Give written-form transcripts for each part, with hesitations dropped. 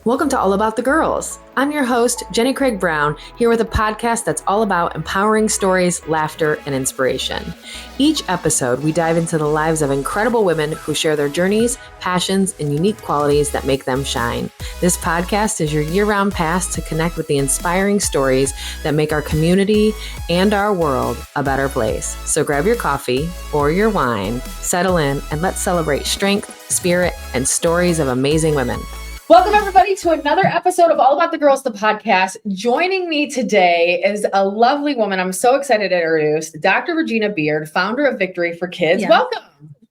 Welcome to All About the Girls. I'm your host, Jenny Craig Brown, here with a podcast that's all about empowering stories, laughter, and inspiration. Each episode, we dive into the lives of incredible women who share their journeys, passions, and unique qualities that make them shine. This podcast is your year-round pass to connect with the inspiring stories that make our community and our world a better place. So grab your coffee or your wine, settle in, and let's celebrate strength, spirit, and stories of amazing women. Welcome, everybody, to another episode of All About the Girls, the podcast. Joining me today is a lovely woman I'm so excited to introduce, Dr. Regina Beard, founder of Victory for Kidz. Yeah. Welcome.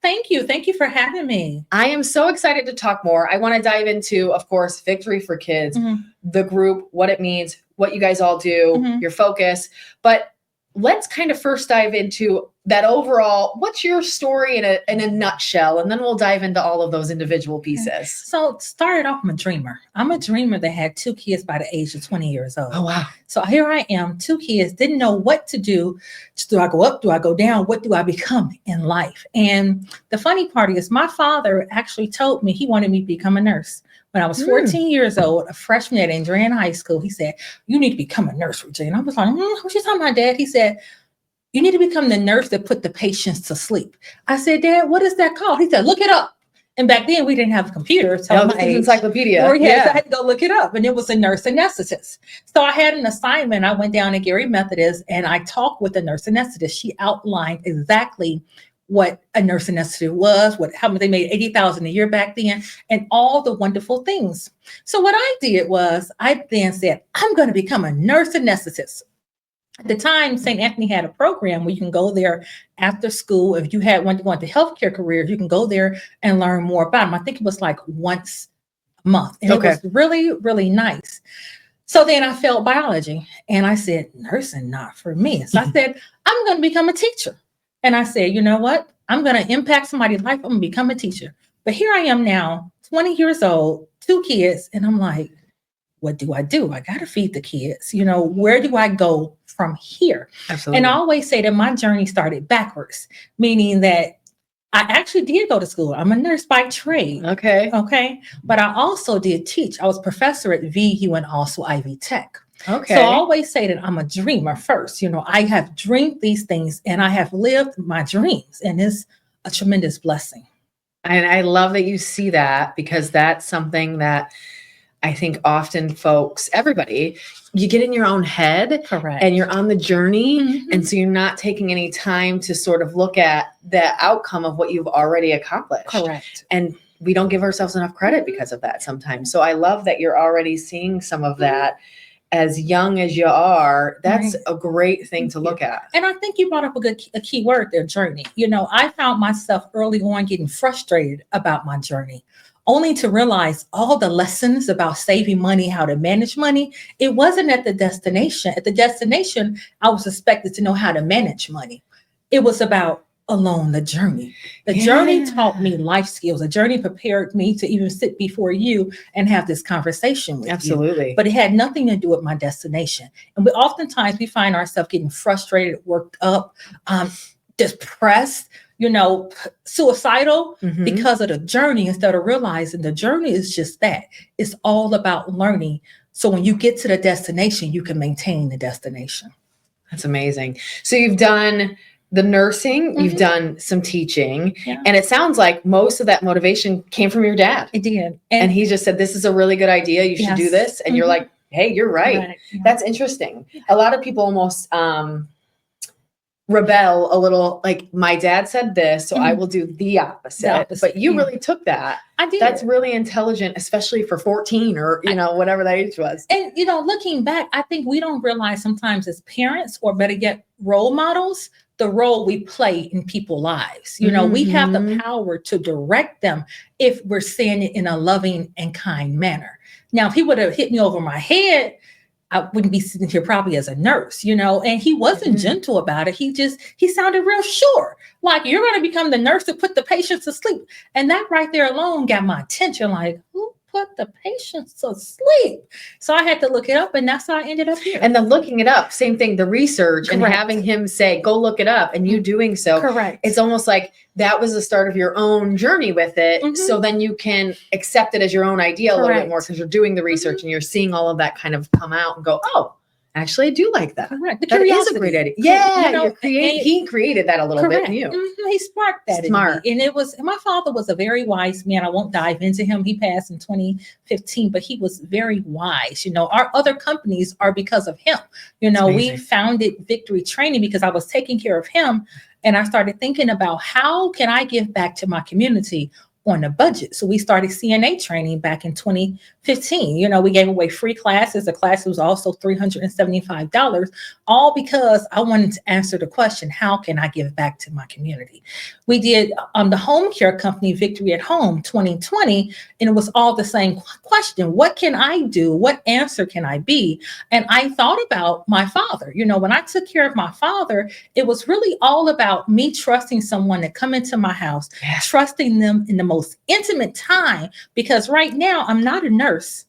Thank you. Thank you for having me. I am so excited to talk more. I want to dive into, of course, Victory for Kidz, the group, what it means, what you guys all do, your focus. But let's kind of first dive into that overall, what's your story in a nutshell? And then we'll dive into all of those individual pieces. So started off, I'm a dreamer. I'm a dreamer that had 2 kids by the age of 20 years old. Oh, wow. So here I am, 2 kids, didn't know what to do. Do I go up? Do I go down? What do I become in life? And the funny part is my father actually told me he wanted me to become a nurse. When I was 14 years old, a freshman at Indiana High School, he said, "You need to become a nurse, Regina." I was like, what you talking about, Dad? He said, "You need to become the nurse that put the patients to sleep." I said, "Dad, what is that called?" He said, "Look it up." And back then we didn't have computers. So this is encyclopedia. So I had to go look it up. And it was a nurse anesthetist. So I had an assignment. I went down to Gary Methodist and I talked with the nurse anesthetist. She outlined exactly what a nurse anesthetist was, how much they made $80,000 a year back then, and all the wonderful things. So what I did was I then said, I'm going to become a nurse anesthetist. At the time, St. Anthony had a program where you can go there after school. If you want the healthcare careers, you can go there and learn more about them. I think it was like once a month. And it was really, really nice. So then I failed biology and I said, nursing, not for me. So I said, I'm going to become a teacher. And I said, you know what? I'm going to impact somebody's life. I'm going to become a teacher. But here I am now, 20 years old, 2 kids. And I'm like, what do? I got to feed the kids. You know, where do I go from here? Absolutely. And I always say that my journey started backwards, meaning that I actually did go to school. I'm a nurse by trade. Okay. But I also did teach. I was professor at VU and also Ivy Tech. Okay. So I always say that I'm a dreamer first. You know, I have dreamed these things and I have lived my dreams, and it's a tremendous blessing. And I love that you see that, because that's something that I think often folks, everybody, you get in your own head. Correct. And you're on the journey. And so you're not taking any time to sort of look at the outcome of what you've already accomplished. Correct. And we don't give ourselves enough credit because of that sometimes. So I love that you're already seeing some of that. As young as you are, that's a great thing to look at. And I think you brought up a key word there, journey. You know, I found myself early on getting frustrated about my journey, only to realize all the lessons about saving money, how to manage money. It wasn't at the destination. At the destination, I was expected to know how to manage money. It was about along the journey. The journey taught me life skills. The journey prepared me to even sit before you and have this conversation with you. But it had nothing to do with my destination. And oftentimes we find ourselves getting frustrated, worked up, depressed, you know, suicidal because of the journey, instead of realizing the journey is just that. It's all about learning. So when you get to the destination, you can maintain the destination. That's amazing. So you've done the nursing, you've done some teaching, and it sounds like most of that motivation came from your dad. It did. And he just said, this is a really good idea. You should do this. And you're like, hey, you're right. That's interesting. A lot of people almost rebel a little, like, my dad said this, so I will do the opposite. But you really took that. I did. That's really intelligent, especially for 14 or, you know, whatever that age was. And, you know, looking back, I think we don't realize sometimes as parents, or better yet, role models, the role we play in people's lives. You know, we have the power to direct them if we're saying it in a loving and kind manner. Now, if he would have hit me over my head, I wouldn't be sitting here probably as a nurse, you know, and he wasn't gentle about it. He sounded real sure, like, you're going to become the nurse to put the patients to sleep. And that right there alone got my attention. Like, who but the patient's asleep. So I had to look it up, and that's how I ended up here. And then looking it up, same thing, the research and Correct. having him say, go look it up, and you doing so. Correct. It's almost like that was the start of your own journey with it. Mhm. So then you can accept it as your own idea a little bit Correct. more because you're doing the research and you're seeing all of that kind of come out and go, oh, actually, I do like that. Correct. The That is curiosity. a great idea. Yeah, You know, he created that a little bit correct. in you. Mhm. He sparked that Smart. in me. And my father was a very wise man. I won't dive into him. He passed in 2015, but he was very wise. You know, our other companies are because of him. You know, we founded Victory Training because I was taking care of him. And I started thinking about how can I give back to my community on a budget. So we started CNA training back in 2015. You know, we gave away free classes. The class was also $375, all because I wanted to answer the question, how can I give back to my community? We did the home care company, Victory at Home 2020, and it was all the same question. What can I do? What answer can I be? And I thought about my father. You know, when I took care of my father, it was really all about me trusting someone to come into my house, trusting them in the most intimate time, because right now I'm not a nurse.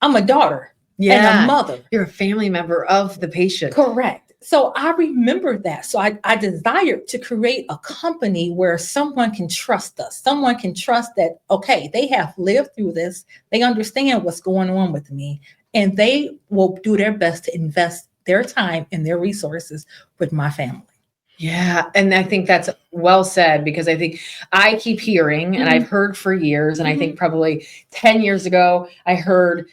I'm a daughter and a mother. You're a family member of the patient. Correct. So I remember that. So I desired to create a company where someone can trust us. Someone can trust that, okay, they have lived through this. They understand what's going on with me, and they will do their best to invest their time and their resources with my family. Yeah. And I think that's well said, because I think I keep hearing, and I've heard for years, and I think probably 10 years ago, I heard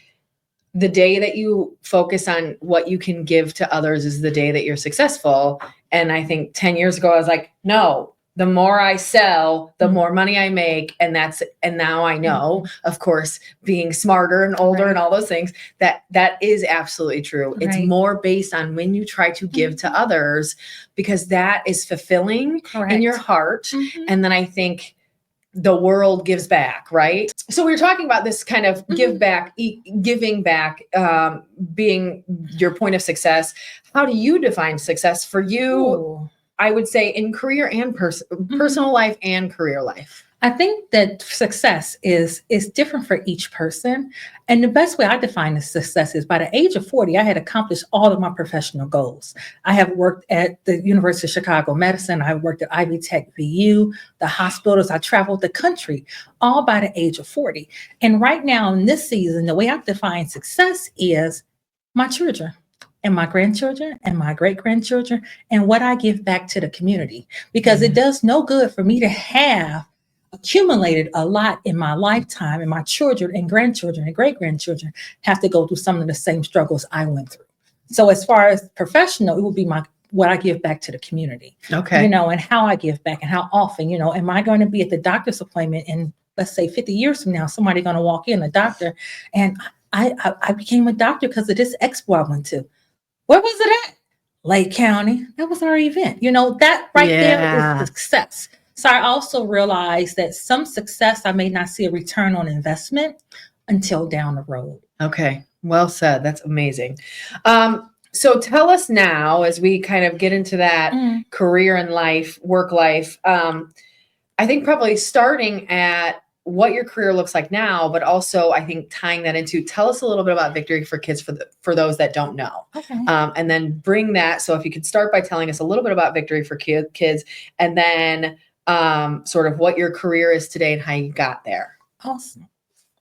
the day that you focus on what you can give to others is the day that you're successful. And I think 10 years ago, I was like, no, the more I sell, the more money I make. And now I know, of course, being smarter and older and all those things, that is absolutely true. It's more based on when you try to give to others, because that is fulfilling in your heart. And then I think the world gives back, right? So we were talking about this kind of giving back, being your point of success. How do you define success for you? Ooh. I would say in career and personal life and career life. I think that success is different for each person. And the best way I define the success is by the age of 40, I had accomplished all of my professional goals. I have worked at the University of Chicago Medicine. I worked at Ivy Tech VU, the hospitals. I traveled the country, all by the age of 40. And right now in this season, the way I define success is my children and my grandchildren and my great-grandchildren, and what I give back to the community. Because it does no good for me to have accumulated a lot in my lifetime, and my children and grandchildren and great-grandchildren have to go through some of the same struggles I went through. So as far as professional, it will be what I give back to the community. Okay. You know, and how I give back and how often, you know, am I going to be at the doctor's appointment in, let's say 50 years from now, somebody going to walk in, a doctor, and I became a doctor because of this expo I went to. Where was it at? Lake County. That was our event. You know, that right there is success. So I also realized that some success, I may not see a return on investment until down the road. Okay. Well said. That's amazing. So tell us now, as we kind of get into that career and life, work life, I think probably starting at what your career looks like now, but also I think tying that into, tell us a little bit about Victory for Kids for those that don't know. Okay. And then bring that. So if you could start by telling us a little bit about Victory for Kids, and then sort of what your career is today and how you got there. Awesome.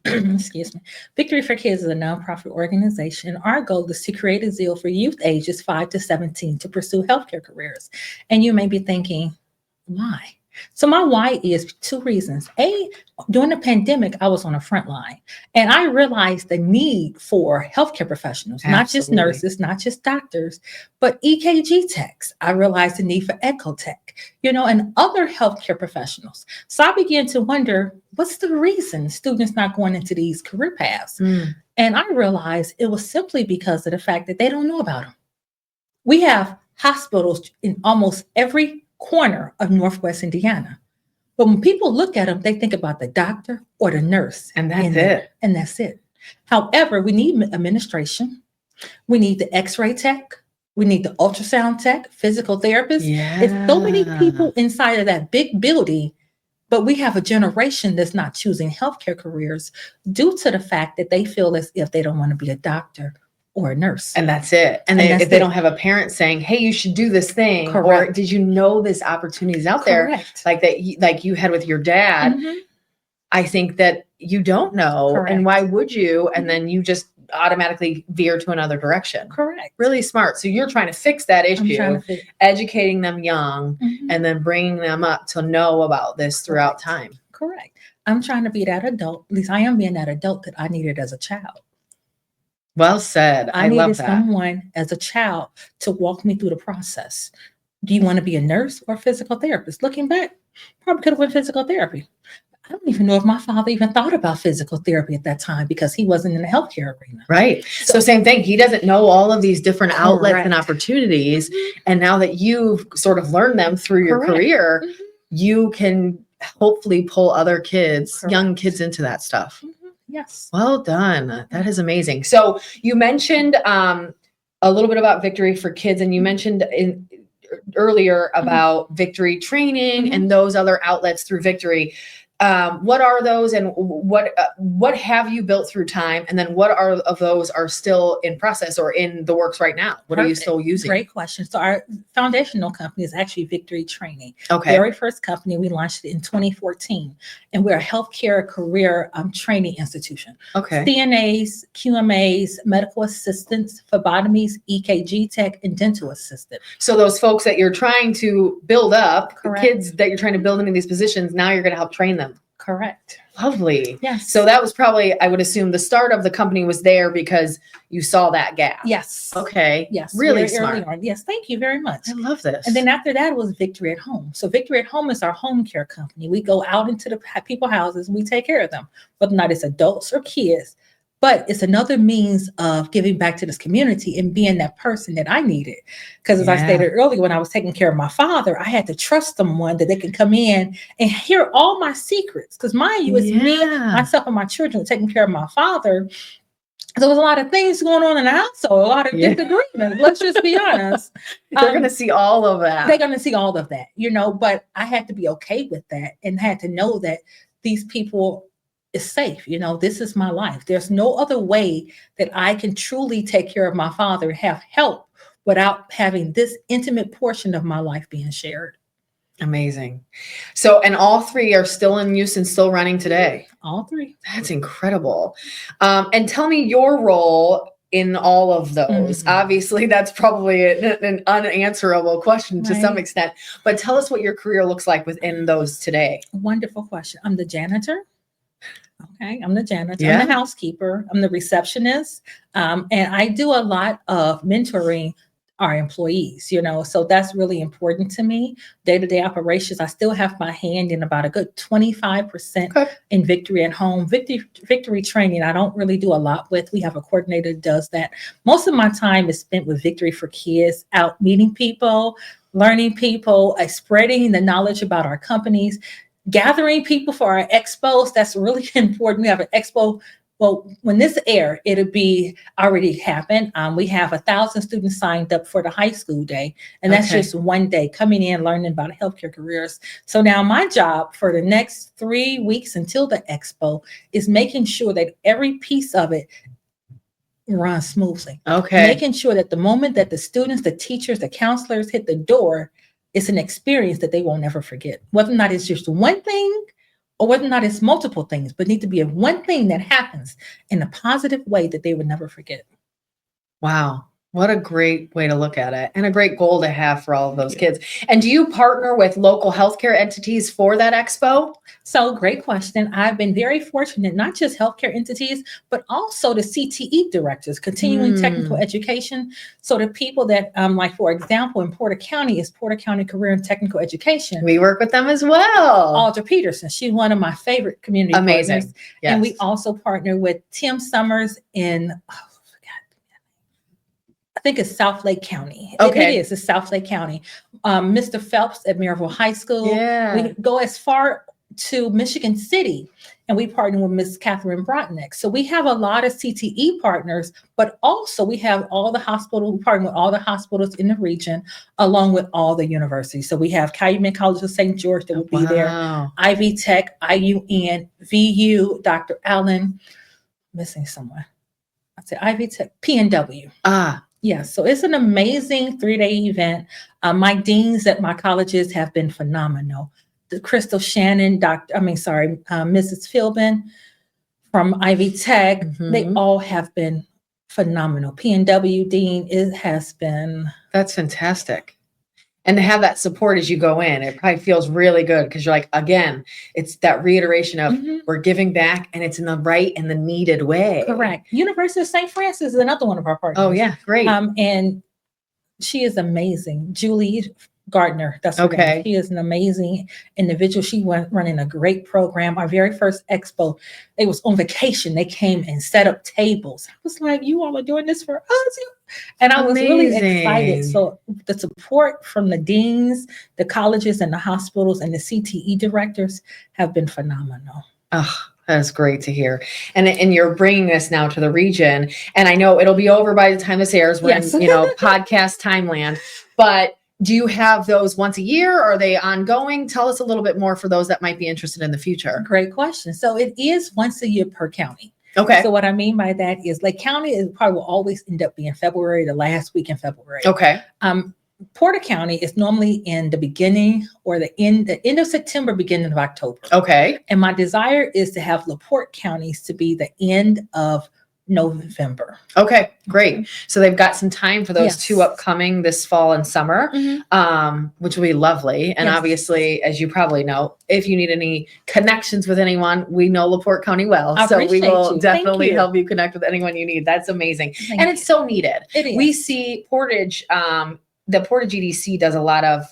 Excuse me. Victory for Kids is a nonprofit organization. Our goal is to create a zeal for youth ages 5 to 17 to pursue healthcare careers. And you may be thinking, why? So my why is 2 reasons. A, during the pandemic, I was on the front line, and I realized the need for healthcare professionals, not just nurses, not just doctors, but EKG techs. I realized the need for echo tech, you know, and other healthcare professionals. So I began to wonder, what's the reason students not going into these career paths? And I realized it was simply because of the fact that they don't know about them. We have hospitals in almost every corner of Northwest Indiana. But when people look at them, they think about the doctor or the nurse. And that's it. And that's it. However, we need administration. We need the x-ray tech. We need the ultrasound tech, physical therapist. It's so many people inside of that big building But we have a generation that's not choosing healthcare careers due to the fact that they feel as if they don't want to be a doctor or a nurse. And that's it. And if they don't have a parent saying, hey, you should do this thing, or did you know this opportunity is out there, like like you had with your dad, I think that you don't know. And why would you? And then you just automatically veer to another direction. Correct. Really smart. So you're trying to fix that issue, educating them young, and then bringing them up to know about this throughout time. Correct. I'm trying to be that adult. At least I am being that adult that I needed as a child. Well said. I needed love that. Someone as a child to walk me through the process. Do you want to be a nurse or a physical therapist? Looking back, probably could have went physical therapy. I don't even know if my father even thought about physical therapy at that time because he wasn't in the healthcare arena. Right. So same thing. He doesn't know all of these different outlets and opportunities. And now that you've sort of learned them through your career, you can hopefully pull other kids, young kids into that stuff. Yes. Well done. That is amazing. So you mentioned a little bit about Victory for Kids, and you mentioned earlier about Victory Training and those other outlets through Victory. What are those, and what have you built through time? And then what of those are still in process or in the works right now? What are you still using? Great question. So our foundational company is actually Victory Training. Okay. Very first company, we launched it in 2014, and we're a healthcare career training institution. Okay. CNAs, QMAs, medical assistants, phlebotomies, EKG tech, and dental assistant. So those folks that you're trying to build up, kids that you're trying to build into these positions, now you're going to help train them. Correct. Lovely. Yes. So that was probably, I would assume, the start of the company was there because you saw that gap. Yes. Okay. Yes. Really smart. Yes. Thank you very much. I love this. And then after that was Victory at Home. So Victory at Home is our home care company. We go out into the people's houses and we take care of them, whether or not it's adults or kids. But it's another means of giving back to this community and being that person that I needed. Because as I stated earlier, when I was taking care of my father, I had to trust someone that they can come in and hear all my secrets. Because mind you, it's me, myself, and my children taking care of my father. There was a lot of things going on in the household, a lot of disagreements. Let's just be honest. They're going to see all of that. They're going to see all of that, but I had to be okay with that and had to know that these people is safe. This is my life. There's no other way that I can truly take care of my father, have help without having this intimate portion of my life being shared. Amazing. So, and all three are still in use and still running today? All three. That's incredible. And tell me your role in all of those. Obviously, that's probably an unanswerable question to some extent, but tell us what your career looks like within those today. Wonderful question. I'm the janitor. Okay, I'm the janitor. I'm the housekeeper. I'm the receptionist. And I do a lot of mentoring our employees, so that's really important to me. Day-to-day operations, I still have my hand in about a good 25% in Victory at Home. Victory Training, I don't really do a lot with. We have a coordinator that does that. Most of my time is spent with Victory for Kids, out meeting people, learning people, spreading the knowledge about our companies, gathering people for our expos. That's really important. We have an expo. Well, when this air, it'll be already happened. We have 1,000 students signed up for the high school day. And that's just one day coming in, learning about healthcare careers. So now my job for the next 3 weeks until the expo is making sure that every piece of it runs smoothly. Making sure that the moment that the students, the teachers, the counselors hit the door, it's an experience that they won't ever forget. Whether or not it's just one thing or whether or not it's multiple things, but need to be one thing that happens in a positive way that they would never forget. Wow. What a great way to look at it, and a great goal to have for all of those kids. And do you partner with local healthcare entities for that expo? So great question. I've been very fortunate, not just healthcare entities, but also the CTE directors, continuing technical education. So the people that, like, for example, in Porter County is Porter County Career and Technical Education. We work with them as well. Audra Peterson. She's one of my favorite community partners. Yes. And we also partner with Tim Summers in, I think it's South Lake County. It's South Lake County. Mr. Phelps at Maryville High School. We go as far to Michigan City, and we partner with Miss Catherine Brotnick. So we have a lot of CTE partners, but also we have all the hospitals, we partner with all the hospitals in the region, along with all the universities. So we have Calumet College of St. George that will be there, Ivy Tech, IUN, VU, Dr. Allen, missing someone. I said Ivy Tech, PNW. Yeah, so it's an amazing 3-day event. My deans at my colleges have been phenomenal. The Crystal Shannon, Mrs. Philbin from Ivy Tech, they all have been phenomenal. PNW Dean, it has been. That's fantastic. And to have that support as you go in, it probably feels really good because you're like, again, it's that reiteration of we're giving back and it's in the right and the needed way. Correct. University of St. Francis is another one of our partners. Oh, yeah. Great. And she is amazing. Julie Gardner. That's her name. She is an amazing individual. She went running a great program. Our very first expo, they was on vacation. They came and set up tables. I was like, you all are doing this for us? And I was really excited. So the support from the deans, the colleges and the hospitals and the CTE directors have been phenomenal. Oh, that's great to hear. And you're bringing this now to the region. And I know it'll be over by the time this airs. We're in, podcast timeland. But do you have those once a year? Or are they ongoing? Tell us a little bit more for those that might be interested in the future. Great question. So it is once a year per county. Okay. So what I mean by that is Lake County is probably will always end up being February, the last week in February. Okay. Porter County is normally in the beginning or the end of September, beginning of October. Okay. And my desire is to have LaPorte counties to be the end of November. Okay, great. So they've got some time for those two upcoming this fall and summer, which will be lovely. And obviously, as you probably know, if you need any connections with anyone, we know LaPorte County well. So we will definitely help you connect with anyone you need. That's amazing. And it's so needed. It is. We see Portage, the Portage GDC does a lot of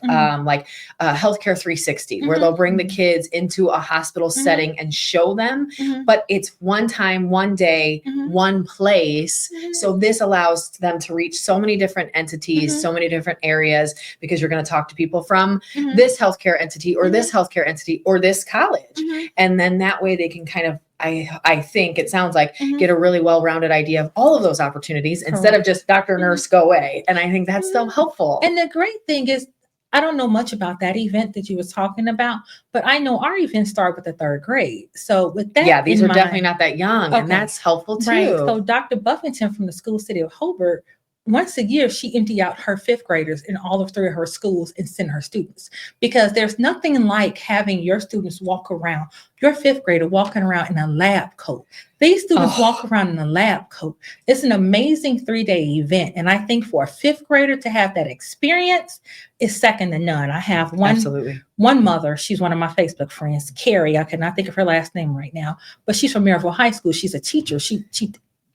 healthcare 360, where they'll bring the kids into a hospital setting and show them, but it's one time, one day, one place. So this allows them to reach so many different entities, so many different areas, because you're going to talk to people from this healthcare entity or this healthcare entity or this college. And then that way they can kind of, I think it sounds like get a really well-rounded idea of all of those opportunities instead of just doctor, nurse, go away. And I think that's so helpful. And the great thing is, I don't know much about that event that you was talking about, but I know our events start with the 3rd grade. So with that, these are definitely not that young, and that's helpful too. Right. So Dr. Buffington from the School City of Hobart, once a year, she empty out her 5th graders in all of 3 of her schools and send her students, because there's nothing like having your students walk around, your 5th grader walking around in a lab coat. These students walk around in a lab coat. It's an amazing 3-day event. And I think for a 5th grader to have that experience is second to none. I have one mother, she's one of my Facebook friends, Carrie. I cannot think of her last name right now, but she's from Maryville High School. She's a teacher. She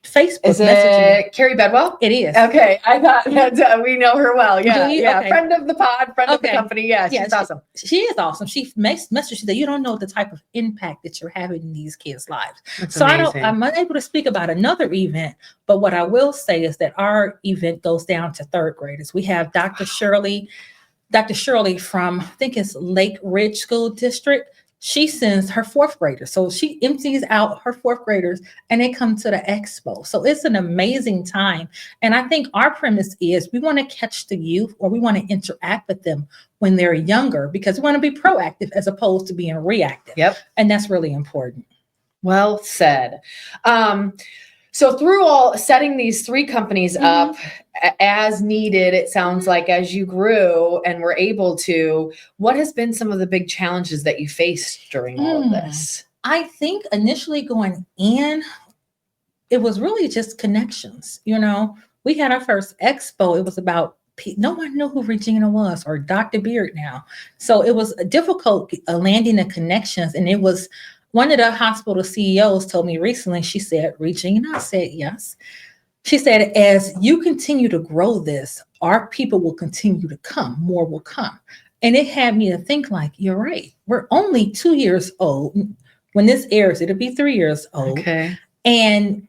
Facebook is it Carrie Bedwell? It is. Okay. I thought that we know her well. Yeah. Yeah. Okay. Friend of the pod, friend of the company. Yeah. She's awesome. She is awesome. She messaged, she said, you don't know the type of impact that you're having in these kids' lives. That's so amazing. I'm unable to speak about another event, but what I will say is that our event goes down to 3rd graders. We have Dr. Shirley from, I think it's Lake Ridge School District. She sends her 4th graders. So she empties out her 4th graders and they come to the expo. So it's an amazing time. And I think our premise is we want to catch the youth, or we want to interact with them when they're younger, because we want to be proactive as opposed to being reactive. Yep. And that's really important. Well said. So through all setting these 3 companies up as needed, it sounds like as you grew and were able to, what has been some of the big challenges that you faced during all of this? I think initially going in, it was really just connections. We had our first expo. It was about, no one knew who Regina was, or Dr. Beard now. So it was difficult landing the connections. And it was, one of the hospital CEOs told me recently, she said, Regina, I said, yes. She said, as you continue to grow this, our people will continue to come, more will come. And it had me to think like, you're right. We're only 2 years old. When this airs, it'll be 3 years old. Okay. And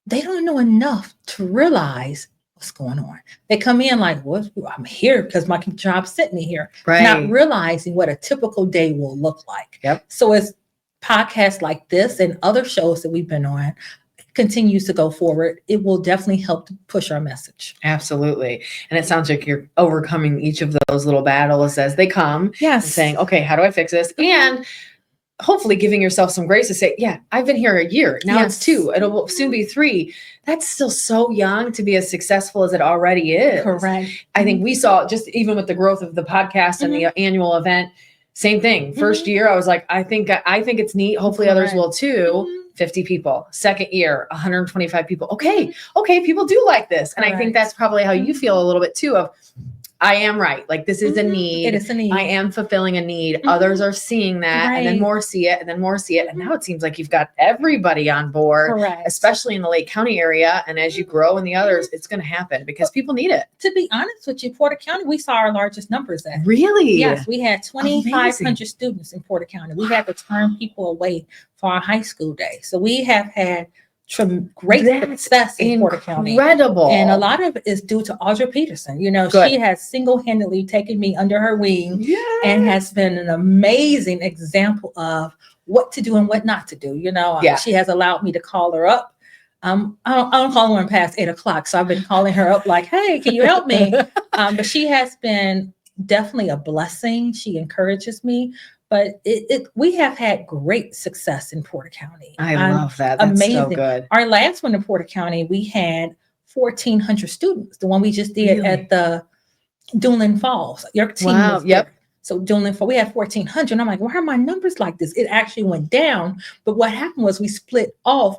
they don't know enough to realize what's going on? They come in like, what? I'm here because my job sent me here. Right. Not realizing what a typical day will look like. Yep. So as podcasts like this and other shows that we've been on continues to go forward, it will definitely help to push our message. Absolutely. And it sounds like you're overcoming each of those little battles as they come. Yes. And saying, okay, how do I fix this? And hopefully giving yourself some grace to say, yeah, I've been here a year. Now it's 2. It'll soon be 3. That's still so young to be as successable as it already is. Correct. I think we saw, just even with the growth of the podcast and the annual event, same thing. First year, I was like, I think it's neat. Hopefully others will too. 50 people. Second year, 125 people. Okay, people do like this. And I think that's probably how you feel a little bit too, of I am right. Like, this is a need. It is a need. I am fulfilling a need. Others are seeing that, and then more see it, and then more see it. And now it seems like you've got everybody on board, especially in the Lake County area. And as you grow in the others, it's going to happen because people need it. To be honest with you, Porter County, we saw our largest numbers at. Really? Yes, we had 2,500 students in Porter County. We had to turn people away for our high school day. So we have had great success in Porter County. Incredible. And a lot of it is due to Audra Peterson. She has single-handedly taken me under her wing and has been an amazing example of what to do and what not to do. She has allowed me to call her up. I don't call her past 8:00. So I've been calling her up like, hey, can you help me? But she has been definitely a blessing. She encourages me. But we have had great success in Porter County. I love that. That's amazing. So good. Our last one in Porter County, we had 1,400 students. The one we just did at the Duneland Falls. Your team was there. So Duneland Falls, we had 1,400. And I'm like, why are my numbers like this? It actually went down. But what happened was we split off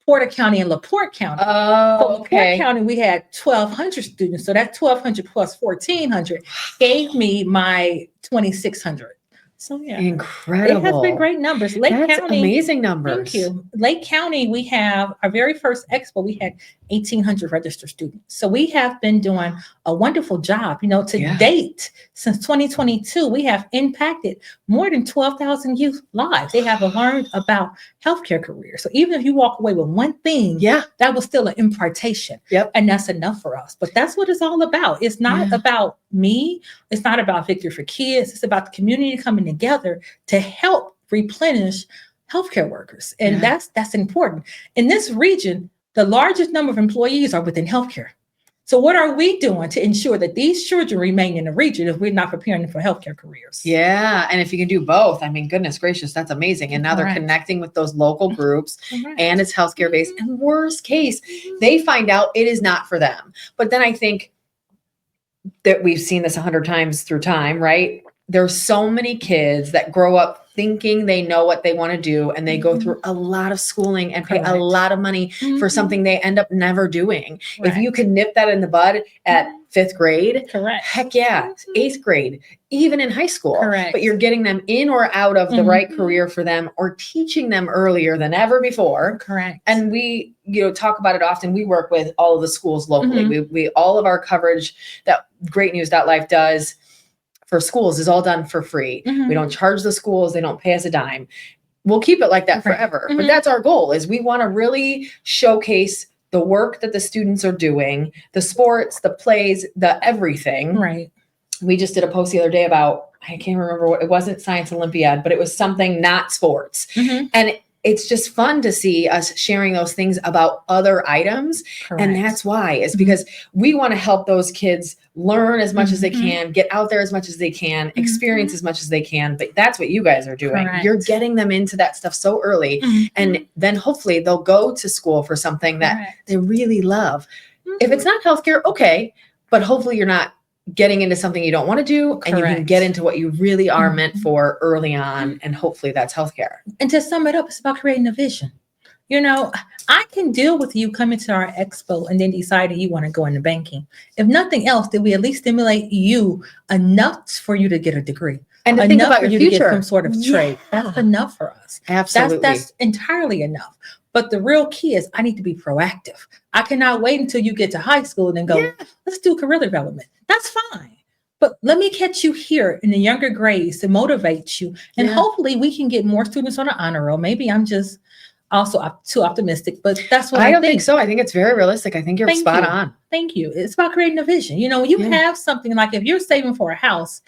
Porter County and LaPorte County. So LaPorte County, we had 1,200 students. So that 1,200 plus 1,400 gave me my 2,600. So incredible. It has been great numbers. Lake County, amazing numbers. Thank you. Lake County, we have our very first expo. We had 1,800 registered students. So we have been doing a wonderful job. To date, since 2022, we have impacted more than 12,000 youth lives. They have learned about healthcare careers. So even if you walk away with one thing, that was still an impartation. And that's enough for us. But that's what it's all about. It's not about me. It's not about Victory for Kids. It's about the community coming together to help replenish healthcare workers. And that's important. In this region, the largest number of employees are within healthcare. So what are we doing to ensure that these children remain in the region if we're not preparing them for healthcare careers? Yeah. And if you can do both, I mean, goodness gracious, that's amazing. And now they're connecting with those local groups and it's healthcare based. And worst case, they find out it is not for them. But then I think that we've seen this 100 times through time, right? There's so many kids that grow up thinking they know what they want to do, and they go through a lot of schooling and pay a lot of money for something they end up never doing. If you can nip that in the bud at 5th grade, heck yeah, 8th grade, even in high school, but you're getting them in or out of the right career for them, or teaching them earlier than ever before. And we, talk about it often. We work with all of the schools locally. We all of our coverage that GreatNewsLife does for schools is all done for free. We don't charge the schools. They don't pay us a dime. We'll keep it like that forever. But that's our goal, is we want to really showcase the work that the students are doing, the sports, the plays, the everything. We just did a post the other day about, I can't remember what, it wasn't Science Olympiad, but it was something not sports. And it's just fun to see us sharing those things about other items. And that's why, is because we want to help those kids learn as much as they can, get out there as much as they can, experience as much as they can. But that's what you guys are doing. You're getting them into that stuff so early. And then hopefully they'll go to school for something that they really love. If it's not healthcare, okay. But hopefully you're not getting into something you don't want to do, and you can get into what you really are meant for early on. And hopefully that's healthcare. And to sum it up, it's about creating a vision. I can deal with you coming to our expo and then deciding you want to go into banking. If nothing else, did we at least stimulate you enough for you to get a degree? And to think about your future. To get some sort of trade. That's enough for us. Absolutely. That's entirely enough. But the real key is I need to be proactive. I cannot wait until you get to high school and then go, let's do career development. That's fine. But let me catch you here in the younger grades to motivate you. And hopefully we can get more students on an honor roll. Maybe I'm just also too optimistic, but that's what I I don't think. think so. I think it's very realistic. I think you're spot on. Thank you. It's about creating a vision. When you have something like if you're saving for a house,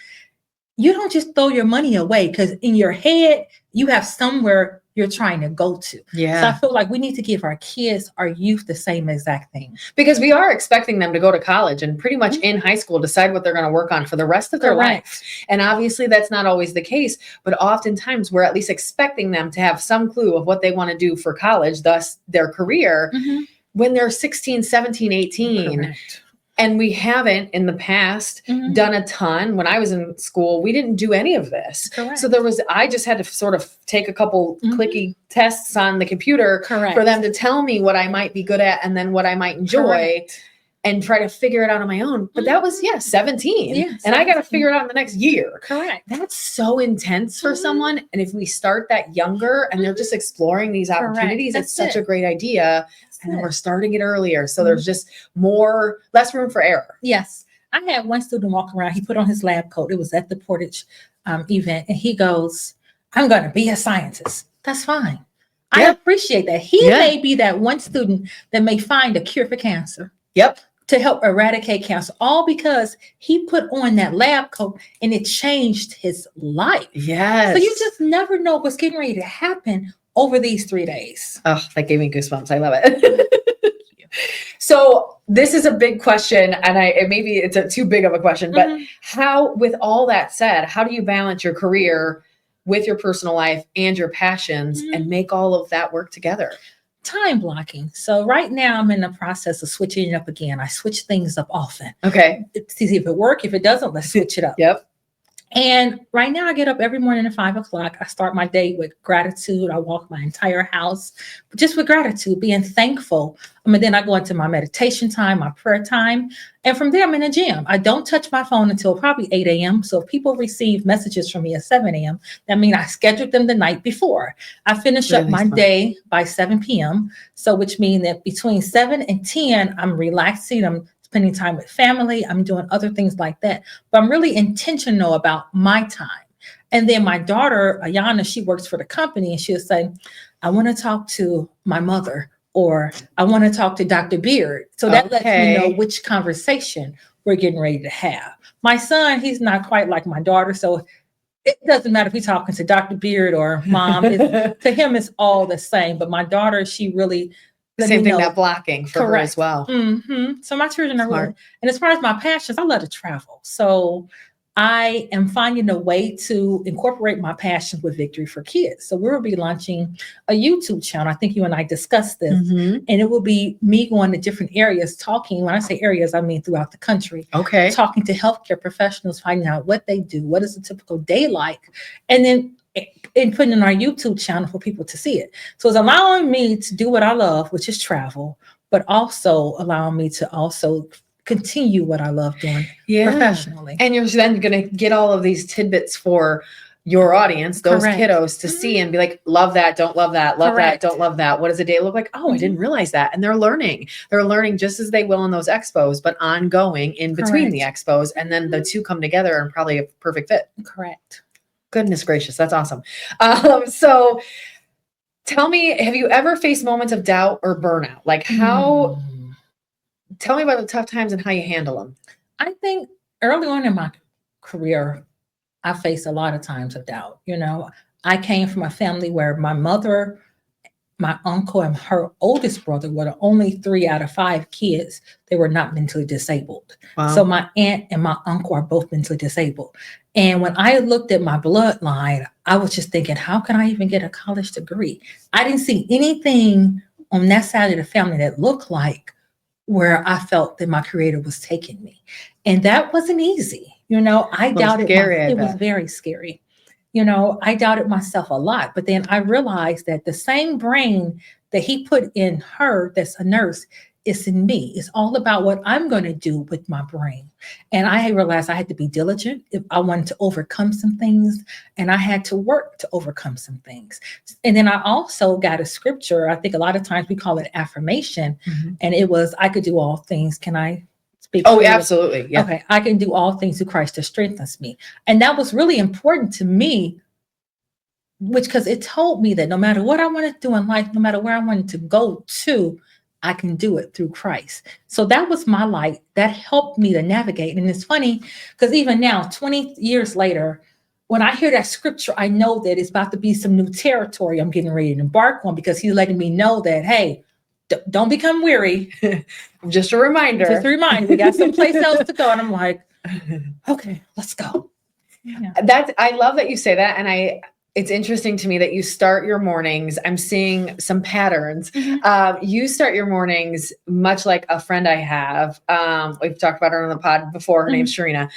you don't just throw your money away because in your head, you have somewhere you're trying to go to. Yeah. So I feel like we need to give our kids, our youth, the same exact thing. Because we are expecting them to go to college and pretty much in high school decide what they're going to work on for the rest of their life. And obviously that's not always the case, but oftentimes we're at least expecting them to have some clue of what they want to do for college, thus their career, when they're 16, 17, 18. Correct. And we haven't in the past done a ton. When I was in school, we didn't do any of this. Correct. So I just had to sort of take a couple clicky tests on the computer for them to tell me what I might be good at and then what I might enjoy and try to figure it out on my own. But that was, 17. Yeah, and I got to figure it out in the next year. Correct. That's so intense for someone. And if we start that younger and they're just exploring these opportunities, it's such a great idea. And then we're starting it earlier. So there's just less room for error. Yes. I had one student walk around. He put on his lab coat. It was at the Portage event. And he goes, I'm going to be a scientist. That's fine. I appreciate that. He may be that one student that may find a cure for cancer. Yep. To help eradicate cancer, all because he put on that lab coat and it changed his life. Yes. So you just never know what's getting ready to happen over these 3 days. Oh, that gave me goosebumps. I love it. So this is a big question, and maybe it's too big of a question, but how, with all that said, how do you balance your career with your personal life and your passions and make all of that work together? Time blocking. So right now I'm in the process of switching it up again. I switch things up often. Okay. To see if it works. If it doesn't, let's switch it up. Yep. And right now I get up every morning at 5 o'clock. I start my day with gratitude. I walk my entire house just with gratitude, being thankful. And then I go into my meditation time, my prayer time. And from there, I'm in the gym. I don't touch my phone until probably 8 a.m. So if people receive messages from me at 7 a.m., that means I scheduled them the night before. I finish up my day by 7 p.m. So which means that between 7 and 10, I'm relaxing. I'm spending time with family. I'm doing other things like that. But I'm really intentional about my time. And then my daughter, Ayana, she works for the company and she'll say, I want to talk to my mother, or I want to talk to Dr. Beard. So that lets me know which conversation we're getting ready to have. My son, he's not quite like my daughter. So it doesn't matter if he's talking to Dr. Beard or mom. To him, it's all the same. But my daughter, she really... Same thing, that blocking for her as well. So my children are really, and as far as my passions, I love to travel. So I am finding a way to incorporate my passions with Victory for Kids. So we'll be launching a YouTube channel. I think you and I discussed this, and it will be me going to different areas talking. When I say areas, I mean throughout the country. Okay. Talking to healthcare professionals, finding out what they do, what is a typical day like, and then putting in our YouTube channel for people to see it. So it's allowing me to do what I love, which is travel, but also allowing me to also continue what I love doing professionally. And you're then going to get all of these tidbits for your audience, those kiddos, to see and be like, love that, don't love that, love that, don't love that. What does a day look like? Oh, I didn't realize that. And they're learning. They're learning just as they will in those expos, but ongoing in between the expos. And then the two come together and probably a perfect fit. Correct. Goodness gracious, that's awesome. So tell me, have you ever faced moments of doubt or burnout? Like tell me about the tough times and how you handle them. I think early on in my career, I faced a lot of times of doubt. I came from a family where my mother, my uncle, and her oldest brother were the only 3 out of 5 kids. They were not mentally disabled. Wow. So my aunt and my uncle are both mentally disabled. And when I looked at my bloodline, I was just thinking, how can I even get a college degree? I didn't see anything on that side of the family that looked like where I felt that my creator was taking me. And that wasn't easy. I doubted it was very scary. I doubted myself a lot, but then I realized that the same brain that he put in her, that's a nurse, is in me. It's all about what I'm going to do with my brain. And I realized I had to be diligent if I wanted to overcome some things, and I had to work to overcome some things. And then I also got a scripture. I think a lot of times we call it affirmation. And it was, I could do all things. Can I speak? Oh, absolutely. Yeah. Okay. I can do all things through Christ that strengthens me. And that was really important to me because it told me that no matter what I wanted to do in life, no matter where I wanted to go to, I can do it through Christ. So that was my light that helped me to navigate. And it's funny because even now, 20 years later, when I hear that scripture, I know that it's about to be some new territory I'm getting ready to embark on, because he's letting me know that, hey, don't become weary. Just a reminder. Just a reminder. We got someplace else to go. And I'm like, okay, let's go. Yeah. I love that you say that. And it's interesting to me that you start your mornings. I'm seeing some patterns. You start your mornings much like a friend I have. We've talked about her on the pod before. Her name's Sharina.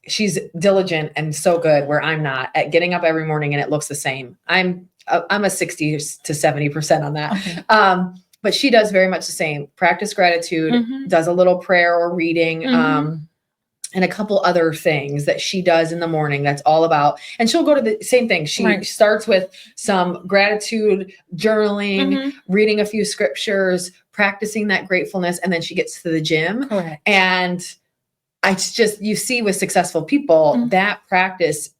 She's diligent and so good, where I'm not, at getting up every morning and it looks the same. I'm a 60 to 70% on that. Okay. But she does very much the same. Practice gratitude, does a little prayer or reading, and a couple other things that she does in the morning. That's all about, and she'll go to the same thing. She starts with some gratitude, journaling, reading a few scriptures, practicing that gratefulness. And then she gets to the gym. Correct. And you see with successful people, that practice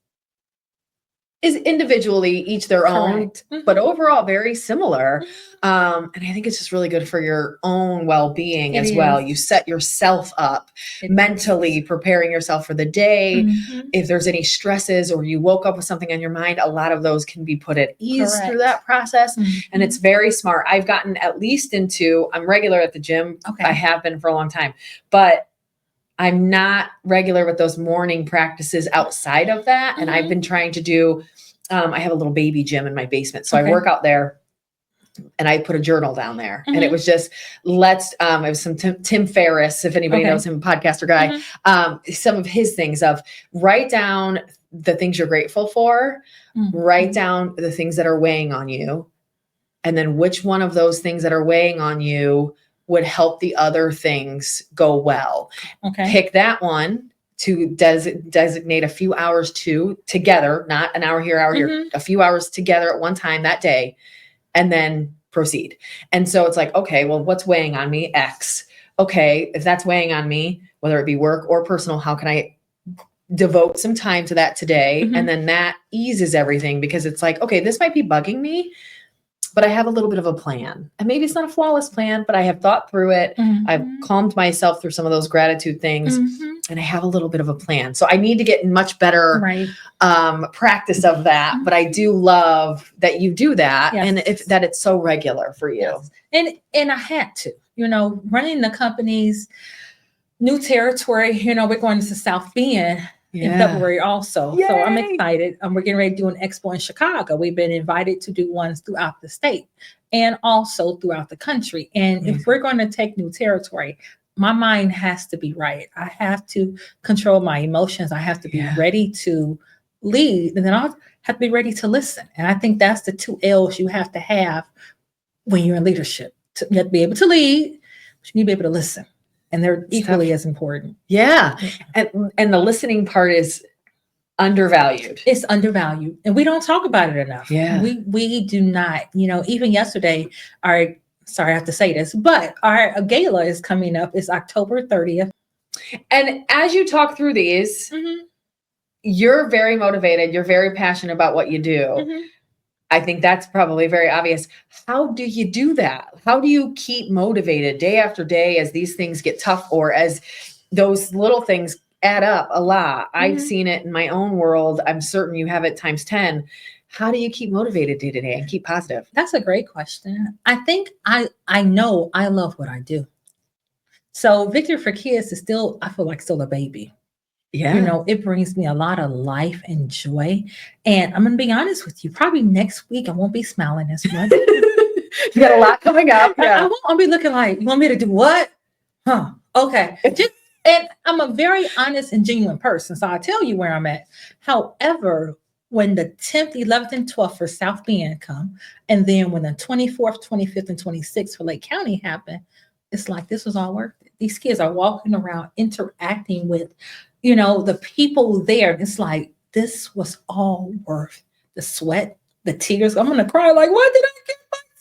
is individually each their own, but overall very similar. And I think it's just really good for your own well-being as well. You set yourself up mentally, preparing yourself for the day. If there's any stresses or you woke up with something on your mind, a lot of those can be put at ease through that process. And it's very smart. I've gotten at least I'm regular at the gym. I have been for a long time, but I'm not regular with those morning practices outside of that. And I've been trying to do, I have a little baby gym in my basement. So I work out there and I put a journal down there. And it was just, it was some Tim Ferriss, if anybody knows him, podcaster guy, some of his things of write down the things you're grateful for, write down the things that are weighing on you. And then which one of those things that are weighing on you would help the other things go well. Pick that one to designate a few hours together, not an hour here, hour here, a few hours together at one time that day, and then proceed. And so it's like, okay, well, what's weighing on me? X. Okay, if that's weighing on me, whether it be work or personal, how can I devote some time to that today? And then that eases everything, because it's like, okay, this might be bugging me, but I have a little bit of a plan, and maybe it's not a flawless plan, but I have thought through it. I've calmed myself through some of those gratitude things, and I have a little bit of a plan. So I need to get much better practice of that. But I do love that you do that, and that it's so regular for you. And I had to, running the company's new territory. We're going to South Bend in February also. Yay. So I'm excited. We're getting ready to do an expo in Chicago. We've been invited to do ones throughout the state and also throughout the country. And if we're going to take new territory, my mind has to be right. I have to control my emotions. I have to be ready to lead, and then I'll have to be ready to listen. And I think that's the 2 L's you have to have when you're in leadership. You have to be able to lead, but you need to be able to listen. And they're equally as important. Yeah. And the listening part is undervalued. It's undervalued. And we don't talk about it enough. Yeah. We do not, even yesterday, sorry, I have to say this, but our gala is coming up. It's October 30th. And as you talk through these, you're very motivated. You're very passionate about what you do. I think that's probably very obvious. How do you do that? How do you keep motivated day after day as these things get tough, or as those little things add up a lot? I've seen it in my own world. I'm certain you have it times 10. How do you keep motivated day to day and keep positive? That's a great question. I think I know I love what I do. So Victory for Kids is still, I feel like, still a baby. Yeah. It brings me a lot of life and joy. And I'm going to be honest with you, probably next week I won't be smiling as much. You got a lot coming up. Yeah. I'll be looking like, you want me to do what? Okay. And I'm a very honest and genuine person, so I'll tell you where I'm at. However, when the 10th, 11th, and 12th for South Bend come, and then when the 24th, 25th, and 26th for Lake County happen, it's like this was all worth it. These kids are walking around interacting with the people there. It's like, this was all worth the sweat, the tears. I'm going to cry like, what did I get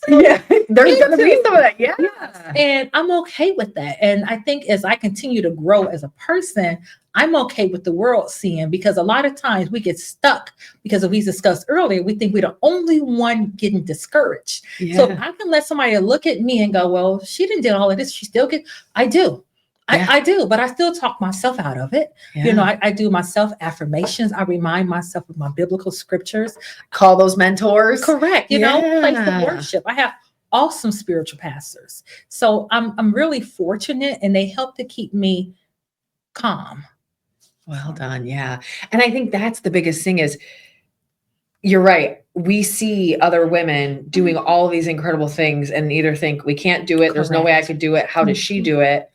Yeah, there's Me going to be too. some of that. Yeah. Yes. And I'm okay with that. And I think as I continue to grow as a person, I'm okay with the world seeing, because a lot of times we get stuck because, as we discussed earlier, we think we're the only one getting discouraged. Yeah. So if I can let somebody look at me and go, well, she didn't do all of this. She still get, I do. Yeah. I do, but I still talk myself out of it. Yeah. You know, I do my self affirmations. I remind myself of my biblical scriptures. Call those mentors. Correct. You know, place of Yeah. worship. I have awesome spiritual pastors. So I'm really fortunate, and they help to keep me calm. Well done. Yeah. And I think that's the biggest thing is, you're right. We see other women doing all these incredible things and either think we can't do it. There's no way I Correct. could do it. How does she do it?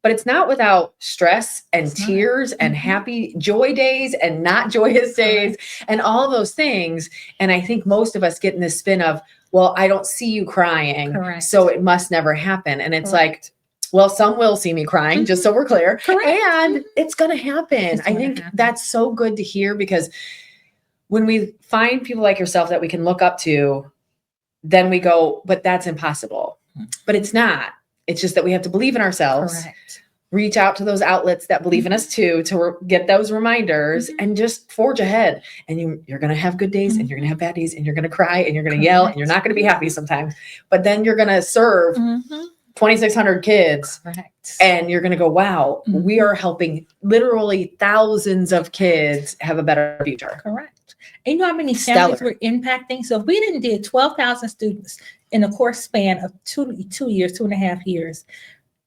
But it's not without stress and It's not. tears and happy joy days and not joyous days and all of those things. And I think most of us get in this spin of, well, I don't see you crying, Correct. so it must never happen. And it's like, Correct. well, some will see me crying, just so we're clear. Correct. And it's going to happen. It's I gonna think happen. that's so good to hear, because when we find people like yourself that we can look up to, then we go, but that's impossible. But it's not. It's just that we have to believe in ourselves. Correct. Reach out to those outlets that believe in us too, to get those reminders and just forge ahead. And you're going to have good days and you're going to have bad days and you're going to cry and you're going to yell and you're not going to be happy sometimes, but then you're going to serve 2,600 kids. Correct. And you're going to go, wow, we are helping literally thousands of kids have a better future. Correct. And you know how many families we're impacting? So if we didn't do 12,000 students in a course span of 2 years, 2.5 years,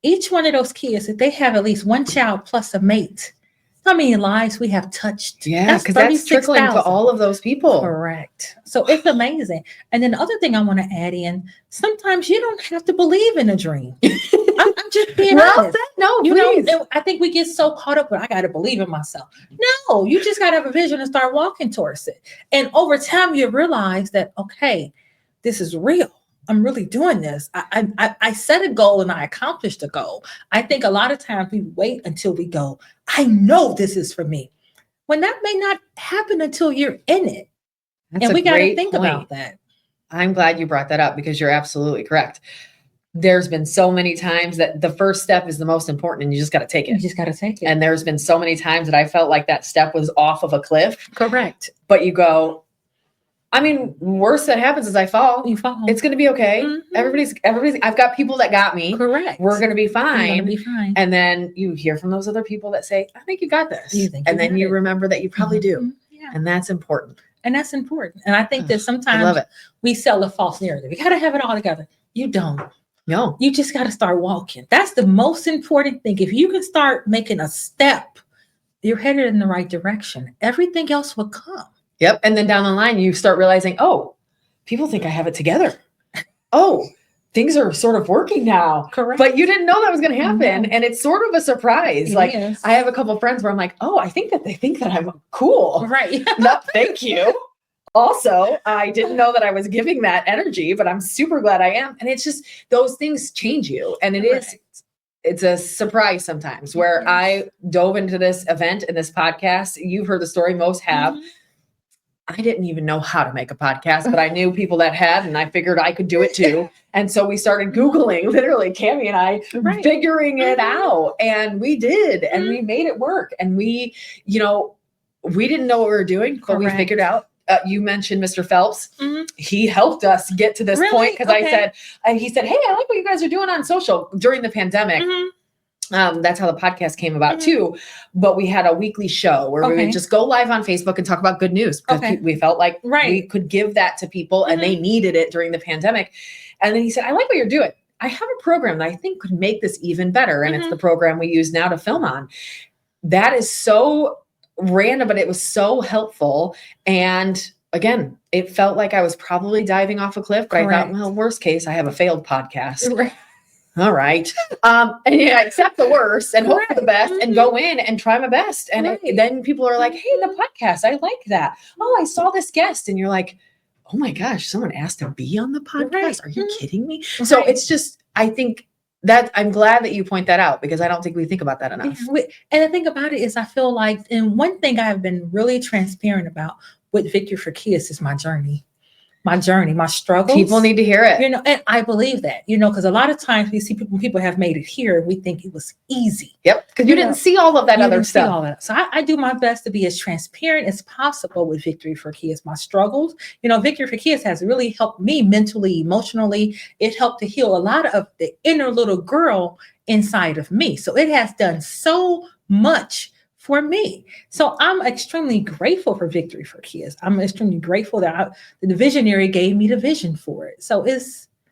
each one of those kids, if they have at least one child plus a mate, how many lives we have touched? Yeah, because that's trickling to all of those people. Correct. So it's amazing. And then the other thing I want to add in, sometimes you don't have to believe in a dream. I'm just being honest. No, you please. know, I think we get so caught up with, I got to believe in myself. No, you just got to have a vision and start walking towards it. And over time, you realize that, okay, this is real. I'm really doing this. I set a goal and I accomplished the goal. I think a lot of times we wait until we go, I know this is for me. When that may not happen until you're in it. That's and we got to think point about that. I'm glad you brought that up, because you're absolutely correct. There's been so many times that the first step is the most important and you just got to take it. You just got to take it. And there's been so many times that I felt like that step was off of a cliff. Correct. But you go, I mean, worst that happens is I fall. You fall. It's going to be okay. Everybody's, I've got people that got me. Correct. We're going to be fine. We're gonna be fine. And then you hear from those other people that say, I think you got this. You think and you then got you it. remember that you probably do. Yeah. And that's important. And that's important. And I think that I sometimes love it. we sell a false narrative. You got to have it all together. You don't. No. You just got to start walking. That's the most important thing. If you can start making a step, you're headed in the right direction. Everything else will come. Yep. And then down the line, you start realizing, oh, people think I have it together. Oh, things are sort of working now. Correct. But you didn't know that was going to happen. No. And it's sort of a surprise. It like is. I have a couple of friends where I'm like, oh, I think that they think that I'm cool. Right. No, thank you. Also, I didn't know that I was giving that energy, but I'm super glad I am. And it's just, those things change you. And it's a surprise sometimes where Yes. I dove into this event and this podcast. You've heard the story, most have. I didn't even know how to make a podcast, but I knew people that had, and I figured I could do it too. And so we started Googling, literally, Cammie and I, figuring it out. And we did, and we made it work. And we, we didn't know what we were doing, but we figured out. You mentioned Mr. Phelps. He helped us get to this point because he said, hey, I like what you guys are doing on social during the pandemic. That's how the podcast came about too. But we had a weekly show where we would just go live on Facebook and talk about good news because we felt like we could give that to people and they needed it during the pandemic. And then he said, I like what you're doing. I have a program that I think could make this even better. And it's the program we use now to film on. That is so random, but it was so helpful. And again, it felt like I was probably diving off a cliff, but I thought, well, worst case, I have a failed podcast. All right. And accept the worst and hope for the best and go in and try my best. And then people are like, hey, the podcast, I like that. Oh, I saw this guest. And you're like, oh my gosh, someone asked to be on the podcast. Are you kidding me? So it's just, I think that I'm glad that you point that out because I don't think we think about that enough. And the thing about it is I feel like, and one thing I've been really transparent about with Victory for Kids is my journey. my journey, my struggles. People need to hear it. And I believe that, because a lot of times we see people have made it here, we think it was easy. Yep. Because you didn't see all of that other stuff. All that. So I do my best to be as transparent as possible with Victory for Kids. My struggles, Victory for Kids has really helped me mentally, emotionally. It helped to heal a lot of the inner little girl inside of me. So it has done so much for me. So I'm extremely grateful for Victory for Kids. I'm extremely grateful that the visionary gave me the vision for it. So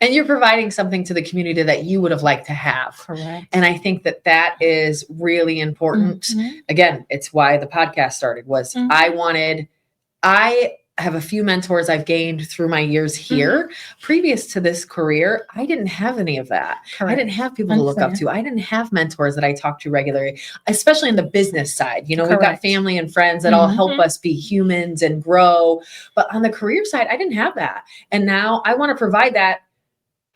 and you're providing something to the community that you would have liked to have. Correct. And I think that is really important. Again, it's why the podcast started was I have a few mentors I've gained through my years here. Previous to this career, I didn't have any of that. Correct. I didn't have people to look up to. I didn't have mentors that I talk to regularly, especially in the business side. We've got family and friends that all help us be humans and grow. But on the career side, I didn't have that. And now I want to provide that.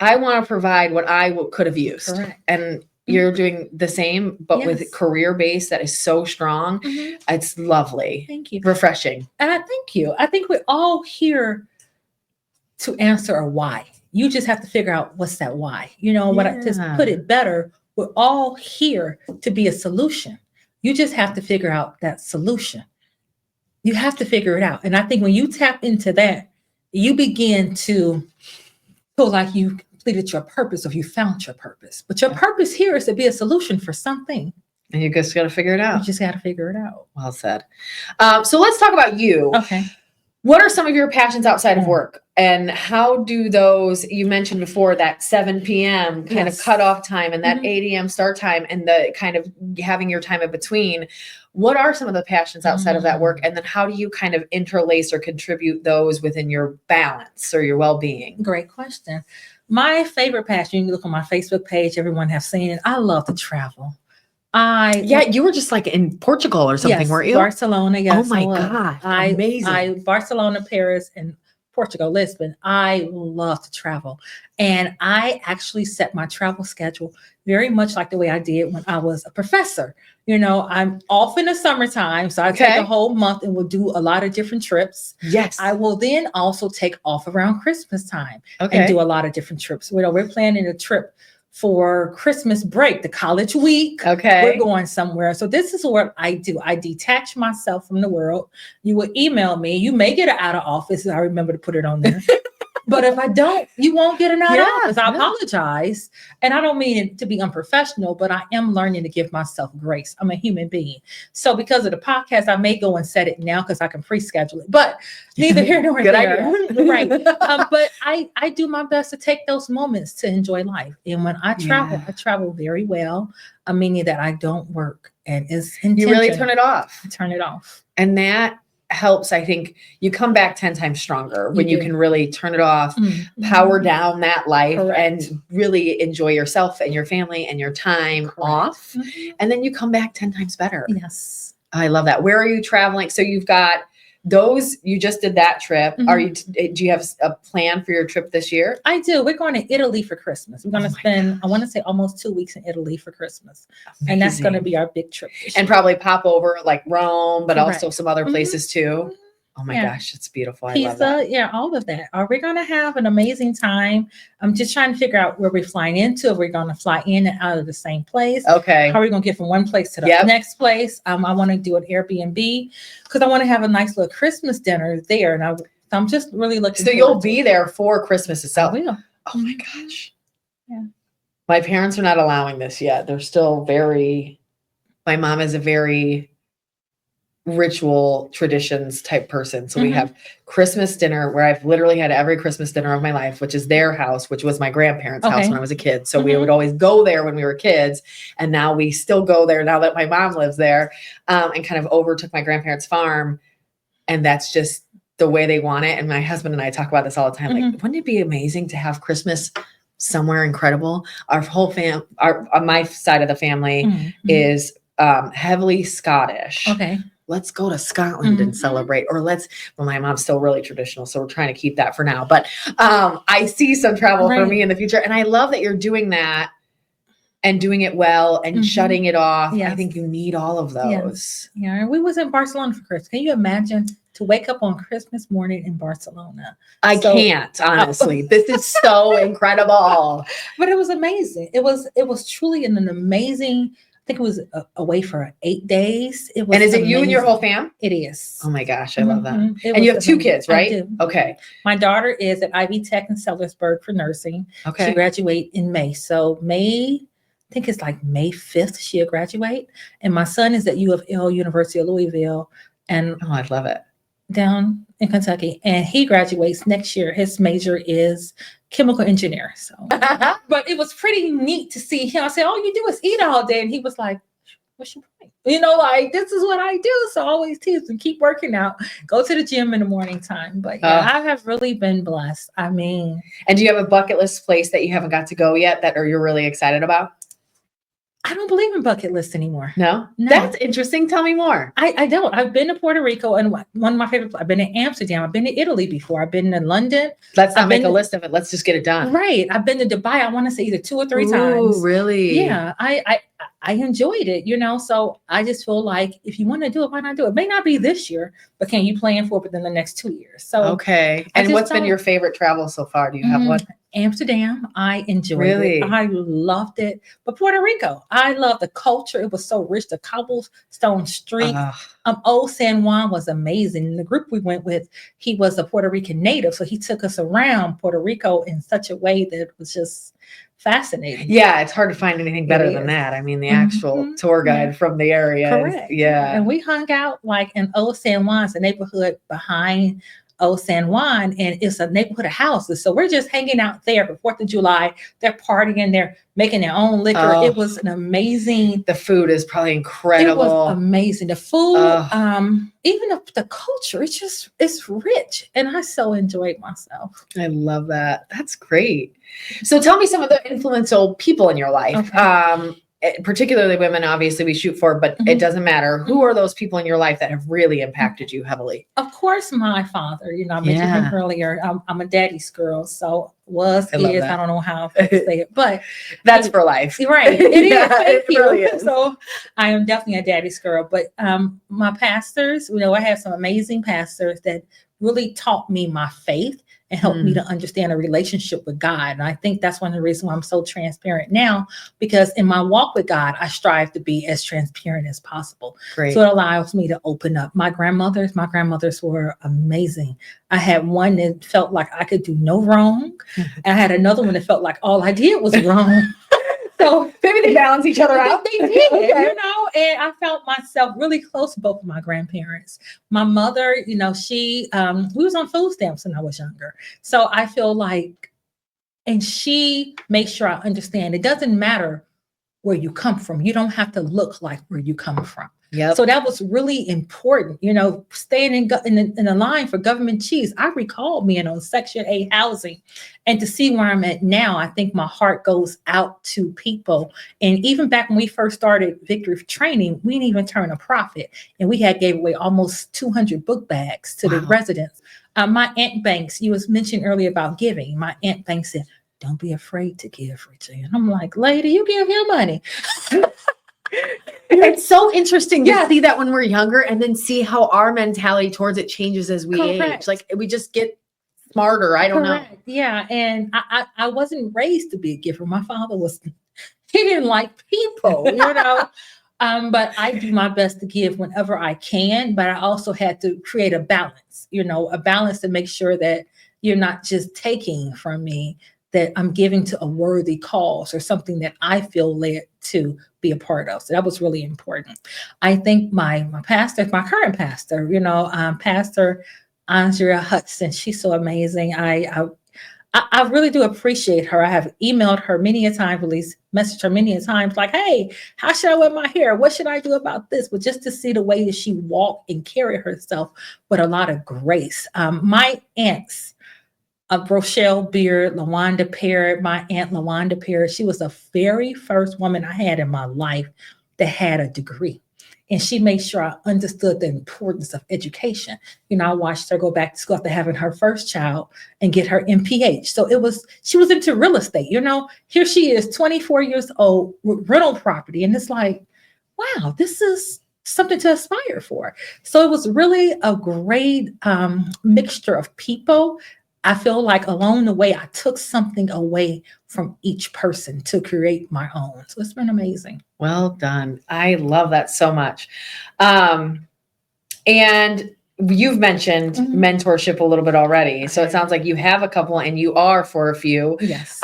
I want to provide what I could have used. Correct. And you're doing the same, but with career base that is so strong. It's lovely. Thank you. Refreshing. And I thank you. I think we're all here to answer a why. You just have to figure out what's that why. To put it better, we're all here to be a solution. You just have to figure out that solution. You have to figure it out. And I think when you tap into that, you begin to feel like you completed your purpose or you found your purpose. But your purpose here is to be a solution for something. And you just got to figure it out. You just got to figure it out. Well said. So let's talk about you. Okay. What are some of your passions outside of work? And how do those, you mentioned before, that 7 p.m. kind of cutoff time and that 8 a.m. start time and the kind of having your time in between. What are some of the passions outside of that work? And then how do you kind of interlace or contribute those within your balance or your well-being? Great question. My favorite passion, you can look on my Facebook page, everyone has seen it. I love to travel. You were just like in Portugal or something, weren't you? Barcelona, yes. Oh my God. Amazing. Barcelona, Paris, and Portugal, Lisbon. I love to travel. And I actually set my travel schedule very much like the way I did when I was a professor. I'm off in the summertime, so I take a whole month and will do a lot of different trips. Yes. I will then also take off around Christmas time and do a lot of different trips. We're planning a trip for Christmas break, the college week. Okay. We're going somewhere. So this is what I do. I detach myself from the world. You will email me. You may get it out of office. I remember to put it on there. But if I don't, you won't get it out of office. I apologize. And I don't mean it to be unprofessional, but I am learning to give myself grace. I'm a human being. So because of the podcast, I may go and set it now because I can pre-schedule it. But neither here nor Good there. idea. Right. But I do my best to take those moments to enjoy life. And when I travel, I travel very well, meaning that I don't work. And it's intentional. You really turn it off. I turn it off. And that helps. I think you come back 10 times stronger when you can really turn it off, power down that life and really enjoy yourself and your family and your time off. And then you come back 10 times better. Yes. I love that. Where are you traveling? So you've got those, you just did that trip. Do you have a plan for your trip this year? I do. We're going to Italy for Christmas. We're going to spend, I want to say almost 2 weeks in Italy for Christmas. Amazing. And that's going to be our big trip. And probably pop over like Rome, but also some other places too. Oh my gosh, it's beautiful. I love that. Yeah, all of that. Are we going to have an amazing time? I'm just trying to figure out where we're flying into. If we're going to fly in and out of the same place. Okay. How are we going to get from one place to the next place? I want to do an Airbnb because I want to have a nice little Christmas dinner there. And I'm just really looking. So you'll be there for Christmas itself. I will. Oh my gosh. Yeah. My parents are not allowing this yet. They're still my mom is a very ritual traditions type person. So we have Christmas dinner where I've literally had every Christmas dinner of my life, which is their house, which was my grandparents' house when I was a kid. So we would always go there when we were kids. And now we still go there now that my mom lives there, and kind of overtook my grandparents' farm. And that's just the way they want it. And my husband and I talk about this all the time. Like, wouldn't it be amazing to have Christmas somewhere incredible? Our whole on my side of the family is heavily Scottish. Okay. Let's go to Scotland and celebrate, or my mom's still really traditional. So we're trying to keep that for now, but I see some travel for me in the future. And I love that you're doing that and doing it well and shutting it off. Yes. I think you need all of those. Yeah. We was in Barcelona for Christmas. Can you imagine to wake up on Christmas morning in Barcelona. I can't, honestly. This is so incredible. But it was amazing. It was truly an amazing. I think it was away for 8 days. It was. And is it amazing. you and your whole fam? It is. Oh my gosh, I love that. It And you have was 2 amazing. kids, right? I do. Okay. My daughter is at Ivy Tech in Sellersburg for nursing. Okay. She graduates in May. So I think it's like May 5th she'll graduate. And my son is at U of L, University of Louisville, and Oh, I love it. down in Kentucky. And he graduates next year. His major is chemical engineer. So, but it was pretty neat to see him. I said, all you do is eat all day. And he was like, what's your point? Like, this is what I do. So I always teach and keep working out, go to the gym in the morning time. But yeah, I have really been blessed. I mean. And do you have a bucket list place that you haven't got to go yet that you're really excited about? I don't believe in bucket lists anymore. No? That's interesting. Tell me more. I don't. I've been to Puerto Rico, and one of my favorite, I've been to Amsterdam. I've been to Italy before. I've been to London. Let's not make a list of it. Let's just get it done. Right. I've been to Dubai, I want to say either 2 or 3 times. Really? Yeah. I enjoyed it, so I just feel like if you want to do it, why not do it? It may not be this year, but can you plan for it within the next 2 years? So okay. And what's been your favorite travel so far? Do you have one? Amsterdam, I enjoyed it. I loved it. But Puerto Rico, I love the culture. It was so rich. The cobblestone streets. Old San Juan was amazing. And the group we went with, he was a Puerto Rican native. So he took us around Puerto Rico in such a way that was just fascinating. Yeah, it's hard to find anything better than that. I mean, the actual tour guide from the area. Correct. Yeah. And we hung out like in Old San Juan, a neighborhood behind Old San Juan, and it's a neighborhood of houses. So we're just hanging out there for 4th of July. They're partying, they're making their own liquor. It was an amazing. The food is probably incredible. It was amazing. The food, even the culture, it's rich. And I so enjoyed myself. I love that. That's great. So tell me some of the influential people in your life. Okay. Particularly women, obviously we shoot for, but it doesn't matter. Who are those people in your life that have really impacted you heavily? Of course, my father, I mentioned him earlier. I'm a daddy's girl. So is, I don't know how to say it, but that's for life. Right. It is. Thank you. Really is. So I am definitely a daddy's girl, but my pastors, I have some amazing pastors that really taught me my faith and helped me to understand a relationship with God. And I think that's one of the reasons why I'm so transparent now, because in my walk with God, I strive to be as transparent as possible. Great. So it allows me to open up. My grandmothers were amazing. I had one that felt like I could do no wrong. And I had another one that felt like all I did was wrong. So maybe they balance each other out. They did, and I felt myself really close to both of my grandparents. My mother, she, we was on food stamps when I was younger. So I feel like, and she makes sure I understand it doesn't matter where you come from. You don't have to look like where you come from. Yep. So that was really important, staying in the line for government cheese. I recall being on Section 8 housing, and to see where I'm at now, I think my heart goes out to people. And even back when we first started Victory Training, we didn't even turn a profit. And we had gave away almost 200 book bags to the residents. My Aunt Banks, you was mentioned earlier about giving. My Aunt Banks said, don't be afraid to give, Regina. I'm like, lady, you give him money. It's so interesting to see that when we're younger and then see how our mentality towards it changes as we age. Like we just get smarter. I don't know. Yeah. And I wasn't raised to be a giver. My father he didn't like people, but I do my best to give whenever I can, but I also had to create a balance, a balance to make sure that you're not just taking from me, that I'm giving to a worthy cause or something that I feel led to be a part of. So that was really important. I think my pastor, my current pastor, Pastor Andrea Hudson, she's so amazing. I really do appreciate her. I have emailed her many a time, at least messaged her many a times, like, hey, how should I wear my hair? What should I do about this? But just to see the way that she walked and carried herself with a lot of grace. My aunts, Rochelle Beard, LaWanda Parrott, my aunt LaWanda Parrott, she was the very first woman I had in my life that had a degree. And she made sure I understood the importance of education. I watched her go back to school after having her first child and get her MPH. So she was into real estate. Here she is, 24 years old with rental property. And it's like, wow, this is something to aspire for. So it was really a great mixture of people. I feel like along the way, I took something away from each person to create my own. So it's been amazing. Well done. I love that so much. And you've mentioned mentorship a little bit already. So it sounds like you have a couple and you are for a few. Yes.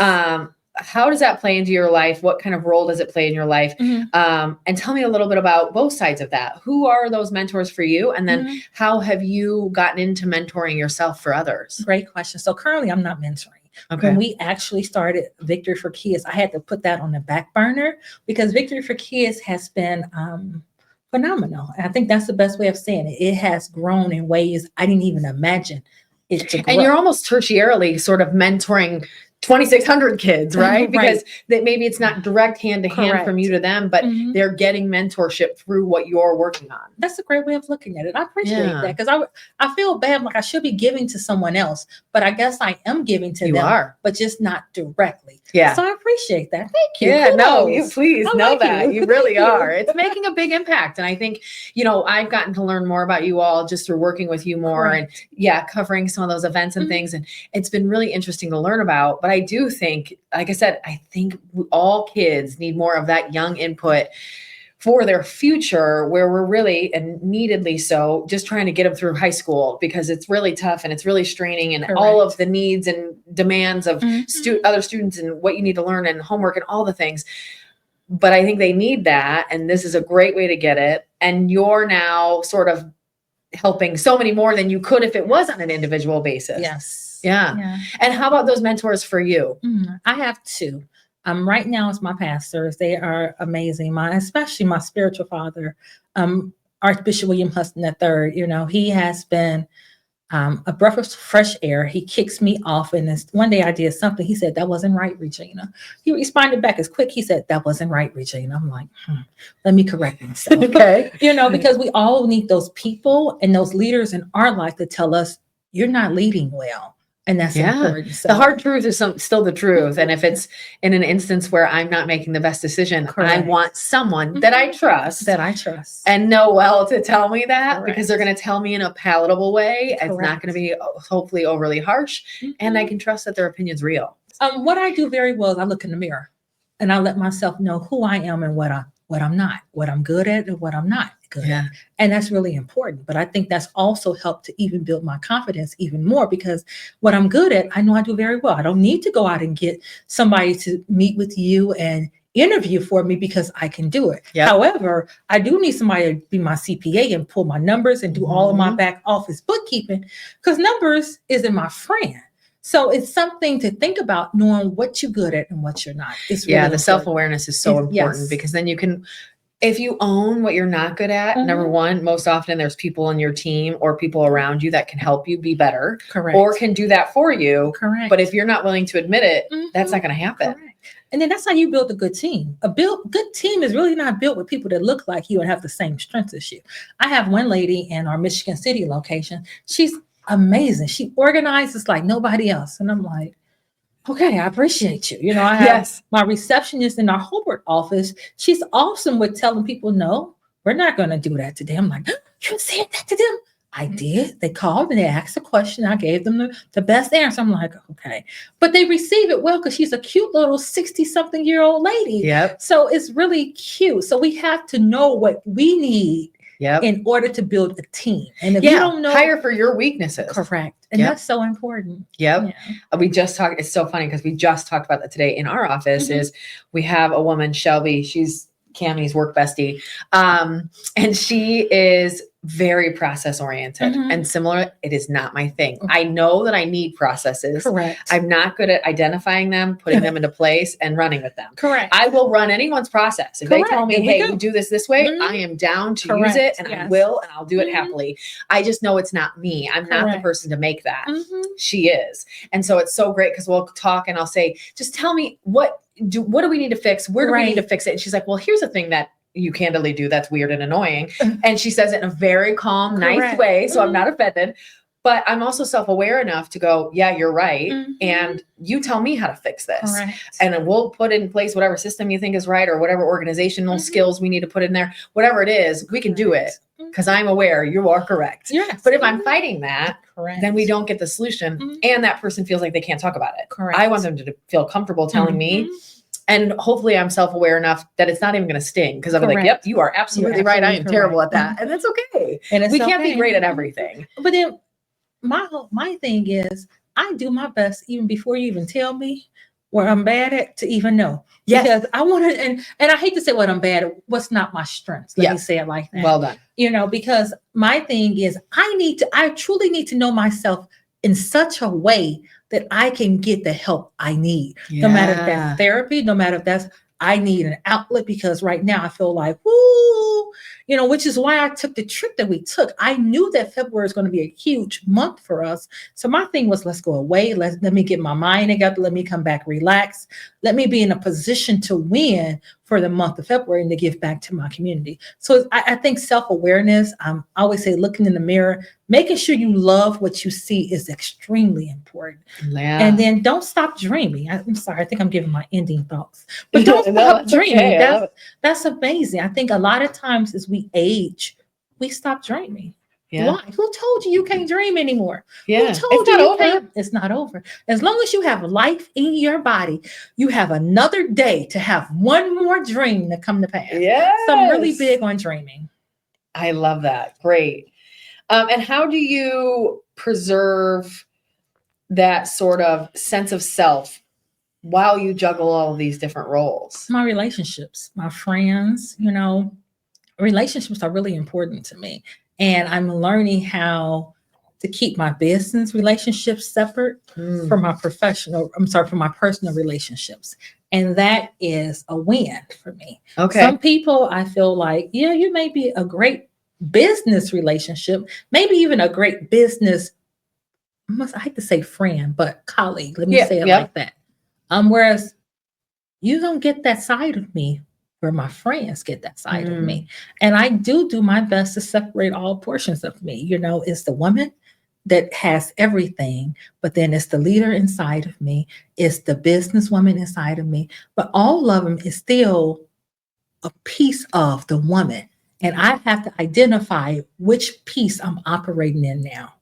How does that play into your life? What kind of role does it play in your life? And tell me a little bit about both sides of that. Who are those mentors for you? And then how have you gotten into mentoring yourself for others? Great question. So currently I'm not mentoring. Okay. When we actually started Victory for Kids, I had to put that on the back burner because Victory for Kids has been phenomenal. And I think that's the best way of saying it. It has grown in ways I didn't even imagine it to grow. And you're almost tertiarily sort of mentoring 2,600 kids, right? Because that maybe it's not direct hand to hand from you to them, but they're getting mentorship through what you're working on. That's a great way of looking at it. I appreciate that because I feel bad, like I should be giving to someone else, but I guess I am giving to them, but just not directly. Yeah. So I appreciate that. Thank you. Yeah, no, you please I know like that. you. You really Thank are. you. It's making a big impact. And I think, you know, I've gotten to learn more about you all just through working with you more and covering some of those events and things. And it's been really interesting to learn about. But I do think, like I said, I think all kids need more of that young input for their future, where we're really, and neededly so, just trying to get them through high school because it's really tough and it's really straining and all of the needs and demands of other students and what you need to learn and homework and all the things. But I think they need that. And this is a great way to get it. And you're now sort of helping so many more than you could if it was on an individual basis. Yes. Yeah. And how about those mentors for you? I have two. Right now it's my pastors. They are amazing. Especially my spiritual father, Archbishop William Huston III. You know, he has been a breath of fresh air. He kicks me off. And this one day I did something. He said, "That wasn't right, Regina." He responded back as quick. He said, "That wasn't right, Regina." I'm like, let me correct myself. Okay. You know, because we all need those people and those leaders in our life to tell us you're not leading well. And that's important. So the hard truth is still the truth. And if it's in an instance where I'm not making the best decision, I want someone that I trust. And know well to tell me that because they're going to tell me in a palatable way. It's not going to be hopefully overly harsh. And I can trust that their opinion's real. What I do very well is I look in the mirror and I let myself know who I am and what I'm not, what I'm good at and what I'm not good at. And that's really important. But I think that's also helped to even build my confidence even more because what I'm good at, I know I do very well. I don't need to go out and get somebody to meet with you and interview for me because I can do it. However, I do need somebody to be my CPA and pull my numbers and do all of my back office bookkeeping because numbers isn't my friend. So it's something to think about, knowing what you're good at and what you're not. It's really the self-awareness is so important because then you can, if you own what you're not good at, number one, most often there's people on your team or people around you that can help you be better or can do that for you. But if you're not willing to admit it, that's not going to happen. And then that's how you build a good team. Good team is really not built with people that look like you and have the same strengths as you. I have one lady in our Michigan City location. She's amazing. She organizes like nobody else. And I'm like, okay, I appreciate you. You know, I have my receptionist in our Hobart office. She's awesome with telling people, no, we're not going to do that today. I'm like, you said that to them? I did. They called and they asked a question. I gave them the best answer. I'm like, okay. But they receive it well because she's a cute little 60-something-year-old lady. So it's really cute. So we have to know what we need in order to build a team. And if you don't know, hire for your weaknesses. Correct. And that's so important. We just talked, it's so funny because we just talked about that today in our office is we have a woman, Shelby, she's Cammie's work bestie. And she is very process oriented and similar. It is not my thing. I know that I need processes. I'm not good at identifying them, putting them into place and running with them. I will run anyone's process. If they tell me, hey, we do this way, I am down to use it and I will, and I'll do it happily. I just know it's not me. I'm not the person to make that. She is. And so it's so great because we'll talk and I'll say, just tell me what do we need to fix? Where do we need to fix it? And she's like, well, here's the thing that you candidly do that's weird and annoying. And she says it in a very calm, nice way. So I'm not offended. But I'm also self-aware enough to go, yeah, you're right. Mhm. And you tell me how to fix this. Correct. And then we'll put in place whatever system you think is right, or whatever organizational skills we need to put in there, whatever it is, we can do it. Because I'm aware you are correct. Yes. But if I'm fighting that, Correct. then we don't get the solution. And that person feels like they can't talk about it. Correct. I want them to feel comfortable telling me. And hopefully I'm self-aware enough that it's not even going to sting, because I'm like, yep, you are absolutely right. I am terrible at that. And that's okay. And we can't be great at everything. But then my thing is, I do my best even before you even tell me where I'm bad at to even know. Yes. Because I want to, and I hate to say what I'm bad at, what's not my strengths. Let me say it like that. Well done. Because my thing is, I truly need to know myself in such a way that I can get the help I need. No matter if that's therapy, no matter if that's, I need an outlet, because right now I feel like, woo, which is why I took the trip that we took. I knew that February is going to be a huge month for us. So my thing was, let's go away. Let me get my mind together. Let me come back, relax. Let me be in a position to win for the month of February and to give back to my community. So I think self-awareness, I always say looking in the mirror, making sure you love what you see is extremely important. Yeah. And then don't stop dreaming. I'm sorry, I think I'm giving my ending thoughts. But don't stop dreaming. Okay. That's amazing. I think a lot of times as we age, we stop dreaming. Yeah. Why? Who told you can't dream anymore? Yeah. Who told you it's not over? As long as you have life in your body, you have another day to have one more dream to come to pass. Yeah. So I'm really big on dreaming. I love that. Great. And how do you preserve that sort of sense of self while you juggle all of these different roles? My relationships, my friends, relationships are really important to me. And I'm learning how to keep my business relationships separate from my from my personal relationships. And that is a win for me. Okay. Some people, I feel like, you may be a great business relationship, maybe even a great business, I hate to say friend, but colleague. Let me say it like that. Whereas you don't get that side of me where my friends get that side of me. And I do my best to separate all portions of me. It's the woman that has everything, but then it's the leader inside of me. It's the businesswoman inside of me. But all of them is still a piece of the woman. And I have to identify which piece I'm operating in now.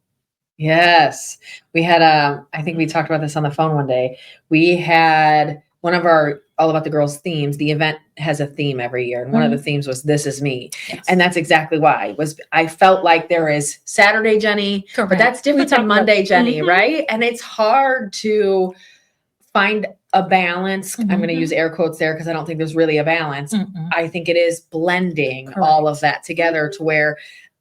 Yes. We had, I think we talked about this on the phone one day. We had one of our All About the Girls themes. The event has a theme every year. And one of the themes was This Is Me. Yes. And that's exactly why. I felt like there is Saturday Jenny, but that's different than Monday Jenny, right? And it's hard to find a balance. I'm going to use air quotes there because I don't think there's really a balance. I think it is blending all of that together to where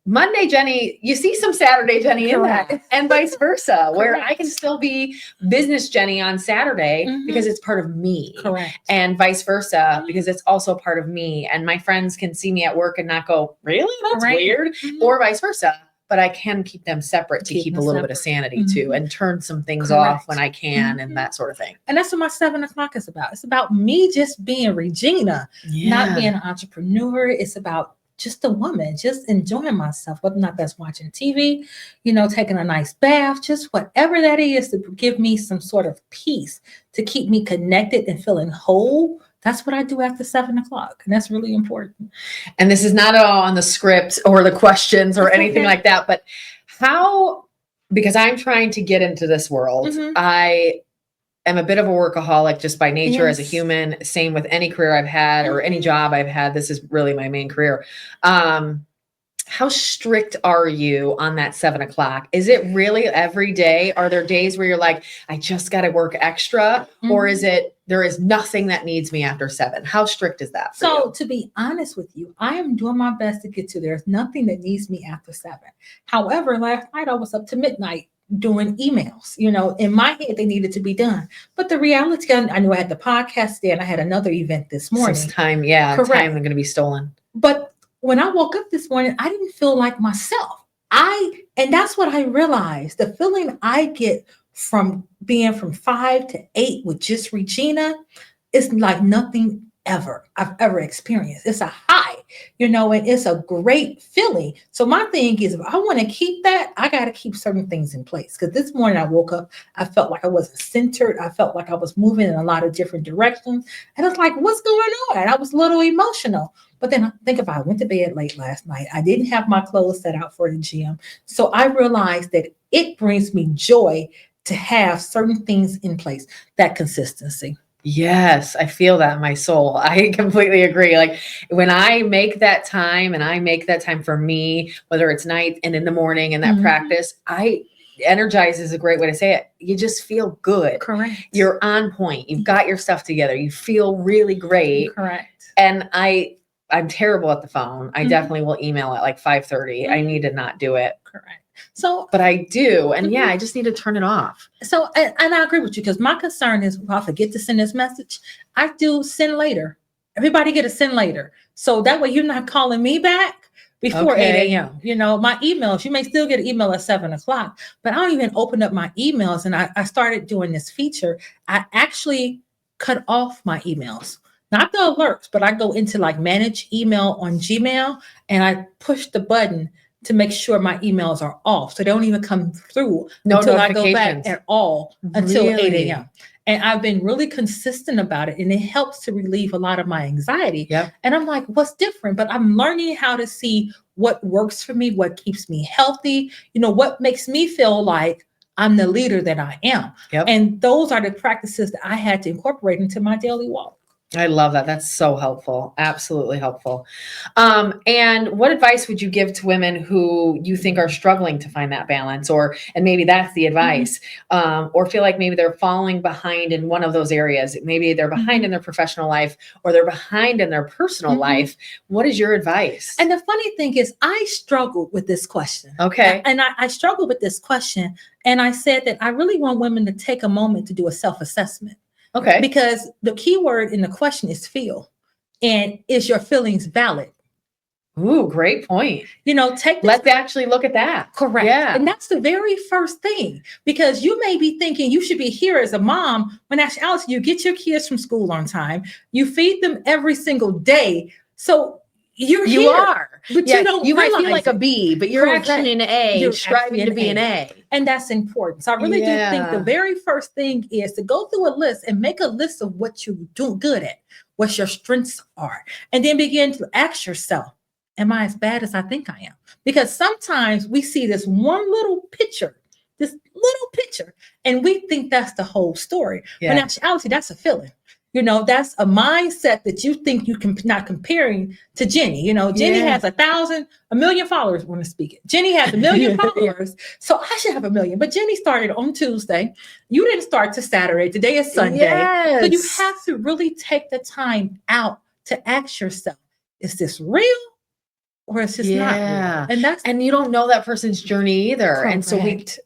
Monday Jenny, you see some Saturday Jenny in that, and vice versa, where I can still be business Jenny on Saturday because it's part of me. Correct. And vice versa, because it's also part of me. And my friends can see me at work and not go, really? That's weird. Or vice versa. But I can keep them separate to keep a little bit of sanity too, and turn some things off when I can and that sort of thing. And that's what my 7 o'clock is about. It's about me just being Regina, not being an entrepreneur. It's about just a woman, just enjoying myself, whether or not that's watching TV, taking a nice bath, just whatever that is to give me some sort of peace, to keep me connected and feeling whole. That's what I do after 7 o'clock. And that's really important. And this is not all on the script or the questions or anything like that, but because I'm trying to get into this world, I am a bit of a workaholic just by nature as a human. Same with any career I've had or any job I've had. This is really my main career. How strict are you on that 7 o'clock? Is it really every day? Are there days where you're like, I just got to work extra? Or is it, there is nothing that needs me after 7? How strict is that for you? So to be honest with you, I am doing my best to get to, there's nothing that needs me after 7. However, last night I was up to midnight doing emails, in my head, they needed to be done. But the reality, I knew I had the podcast there and I had another event this morning. So time going to be stolen. But when I woke up this morning, I didn't feel like myself. And that's what I realized. The feeling I get from being from 5 to 8 with just Regina is like nothing I've ever experienced. It's a high. and it's a great feeling. So my thing is, if I want to keep that, I got to keep certain things in place. Because this morning I woke up, I felt like I wasn't centered. I felt like I was moving in a lot of different directions. And I was like, what's going on? I was a little emotional. But then I think about it, I went to bed late last night. I didn't have my clothes set out for the gym. So I realized that it brings me joy to have certain things in place, that consistency. Yes, I feel that in my soul. I completely agree. Like when I make that time and I make that time for me, whether it's night and in the morning and that practice, energize is a great way to say it. You just feel good. Correct. You're on point. You've got your stuff together. You feel really great. Correct. And I'm terrible at the phone. I definitely will email at like 5:30. I need to not do it. Correct. So, but I do. And I just need to turn it off. So, and I agree with you, because my concern is, well, I forget to send this message. I do send later. Everybody get a send later. So that way you're not calling me back before 8 a.m. My emails, you may still get an email at 7 o'clock, but I don't even open up my emails. And I started doing this feature. I actually cut off my emails. Not the alerts, but I go into like manage email on Gmail and I push the button to make sure my emails are off. So they don't even come through until I go back at all until 8 a.m. And I've been really consistent about it. And it helps to relieve a lot of my anxiety. Yep. And I'm like, what's different? But I'm learning how to see what works for me, what keeps me healthy, what makes me feel like I'm the leader that I am. Yep. And those are the practices that I had to incorporate into my daily walk. I love that. That's so helpful. Absolutely helpful. And what advice would you give to women who you think are struggling to find that balance, and maybe that's the advice, or feel like maybe they're falling behind in one of those areas? Maybe they're behind in their professional life or they're behind in their personal life. What is your advice? And the funny thing is, I struggled with this question. Okay. And I struggled with this question. And I said that I really want women to take a moment to do a self-assessment. Okay. Because the key word in the question is feel. And is your feelings valid? Ooh, great point. Let's actually look at that. Correct. Yeah. And that's the very first thing, because you may be thinking you should be here as a mom, when actually you get your kids from school on time. You feed them every single day. So you are, but you might feel like a B, but you're actually an A. You're striving to be an A. And that's important. So I really do think the very first thing is to go through a list and make a list of what you do good at, what your strengths are, and then begin to ask yourself, am I as bad as I think I am? Because sometimes we see this one little picture, and we think that's the whole story. Yeah. But in actuality, that's a feeling. That's a mindset that you think you can not comparing to Jenny. Jenny has 1 million followers when I speak it. Jenny has 1 million followers. So I should have 1 million. But Jenny started on Tuesday. You didn't start to Saturday. Today is Sunday. Yes. So you have to really take the time out to ask yourself, is this real? Or it's just not real. And you don't know that person's journey either. Correct. And so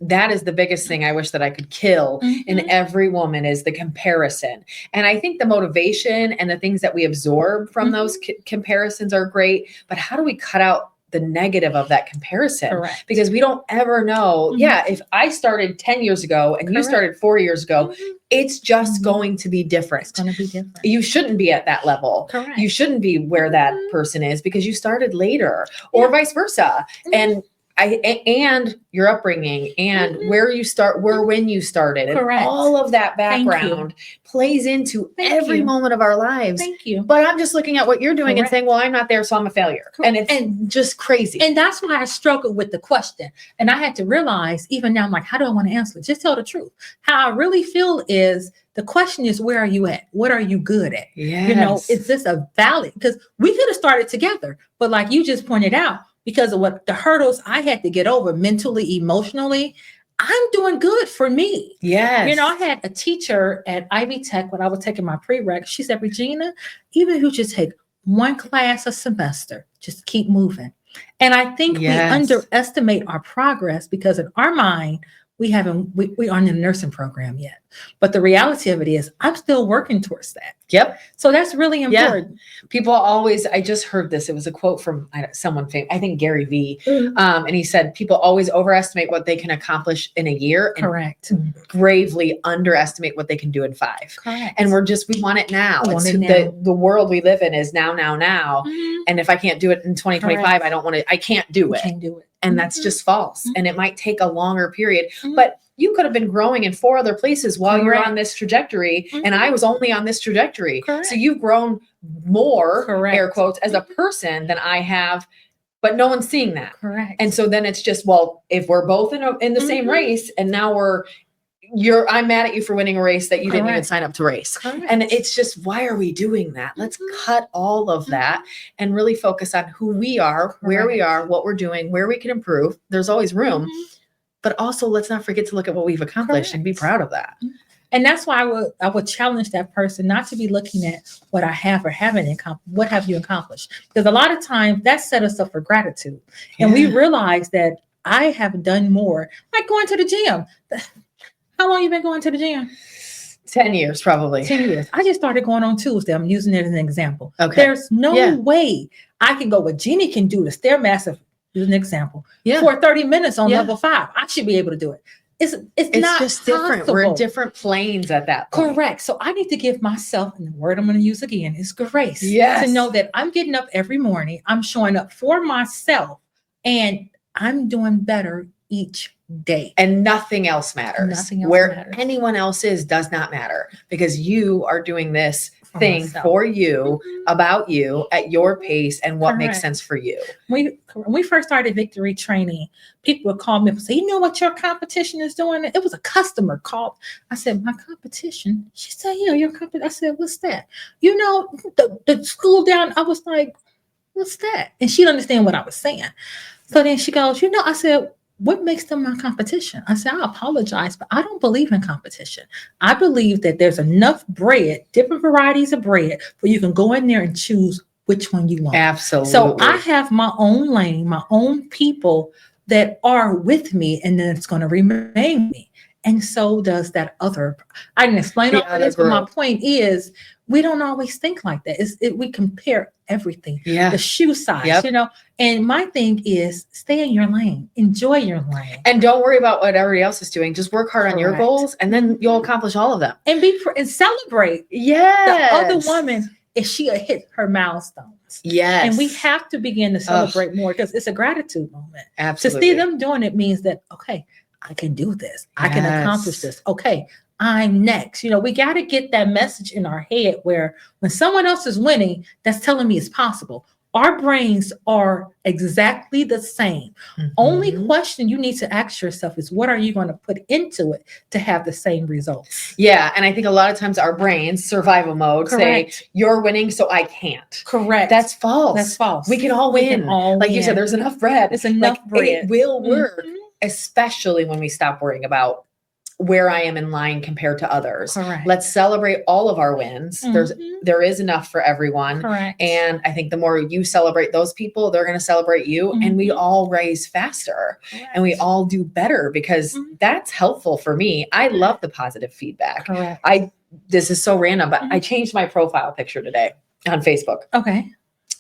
that is the biggest thing I wish that I could kill in every woman, is the comparison. And I think the motivation and the things that we absorb from those comparisons are great, but how do we cut out the negative of that comparison? Correct. Because we don't ever know. If I started 10 years ago and you started 4 years ago, it's just going to be different. It's going to be different. You shouldn't be at that level. Correct. You shouldn't be where that person is because you started later, or vice versa. And and your upbringing and when you started, and all of that background plays into every moment of our lives. Thank you. But I'm just looking at what you're doing and saying, well, I'm not there, so I'm a failure. And it's just crazy. And that's why I struggled with the question. And I had to realize, even now, I'm like, how do I want to answer it? Just tell the truth. How I really feel is, the question is, where are you at? What are you good at? Yes. Is this a valid? Because we could have started together, but like you just pointed out, because of what the hurdles I had to get over mentally, emotionally, I'm doing good for me. Yes. I had a teacher at Ivy Tech when I was taking my prereq. She said, Regina, even if you just take one class a semester, just keep moving. And I think we underestimate our progress, because in our mind, we aren't in the nursing program yet. But the reality of it is I'm still working towards that. Yep. So that's really important. People always, I just heard this. It was a quote from someone famous, I think Gary Vee. And he said, people always overestimate what they can accomplish in a year. And Correct. gravely underestimate what they can do in 5. Correct. And we want it now. The world we live in is now. And if I can't do it in 2025, I can't do it. Can't do it. And that's just false. And it might take a longer period, but you could have been growing in 4 other places while you're on this trajectory. And I was only on this trajectory. Correct. So you've grown more, air quotes, as a person than I have, but no one's seeing that. Correct. And so then it's just, well, if we're both in the same race and now I'm mad at you for winning a race that you didn't even sign up to race. Correct. And it's just, why are we doing that? Let's cut all of that and really focus on who we are, where we are, what we're doing, where we can improve. There's always room, but also let's not forget to look at what we've accomplished and be proud of that. And that's why I would challenge that person not to be looking at what I have or haven't accomplished. What have you accomplished? Because a lot of times that set us up for gratitude. And we realize that I have done more, like going to the gym. How long you been going to the gym? 10 years, probably. 10 years. I just started going on Tuesday. I'm using it as an example. Okay. There's no way I can go what Jeannie can do, the Stairmaster, use an example, for 30 minutes on level 5. I should be able to do it. It's not just different. possible. We're in different planes at that point. Correct. So I need to give myself, and the word I'm going to use again is grace. Yes. To know that I'm getting up every morning. I'm showing up for myself, and I'm doing better each day. And nothing else matters. Nothing else Where matters. anyone else is does not matter, because you are doing this thing for you, about you, at your pace, and what makes sense for you. When we first started Victory Training, people would call me up and say, you know what your competition is doing? It was a customer called. I said, my competition? She said, yeah, your competition. I said, what's that? You know, the school down. I was like, what's that? And she didn't understand what I was saying. So then she goes, you know, I said, what makes them my competition? I said, I apologize, but I don't believe in competition. I believe that there's enough bread, different varieties of bread, where you can go in there and choose which one you want. Absolutely. So I have my own lane, my own people that are with me, and then it's going to remain me. And so does that other. I didn't explain all this, but my point is, we don't always think like that. We compare everything. Yeah. The shoe size, you know. And my thing is, stay in your lane. Enjoy your lane. And don't worry about what everybody else is doing. Just work hard on your goals, and then you'll accomplish all of them. And and celebrate. Yes. The other woman, if she hit her milestones. Yes. And we have to begin to celebrate more, because it's a gratitude moment. Absolutely. To see them doing it means that, okay, I can do this. I can accomplish this. Okay, I'm next. You know, we got to get that message in our head where when someone else is winning, that's telling me it's possible. Our brains are exactly the same. Only question you need to ask yourself is, what are you going to put into it to have the same results? Yeah. And I think a lot of times our brains, survival mode, say, you're winning, so I can't. Correct. That's false. That's false. We can all win. Like you said, there's enough bread. There's enough bread. It will work, especially when we stop worrying about where I am in line compared to others. Correct. Let's celebrate all of our wins. There is enough for everyone. Correct. And I think the more you celebrate those people, they're going to celebrate you, and we all raise faster. Correct. And we all do better, because that's helpful for me. I love the positive feedback. Correct. This is so random, but I changed my profile picture today on Facebook. Okay.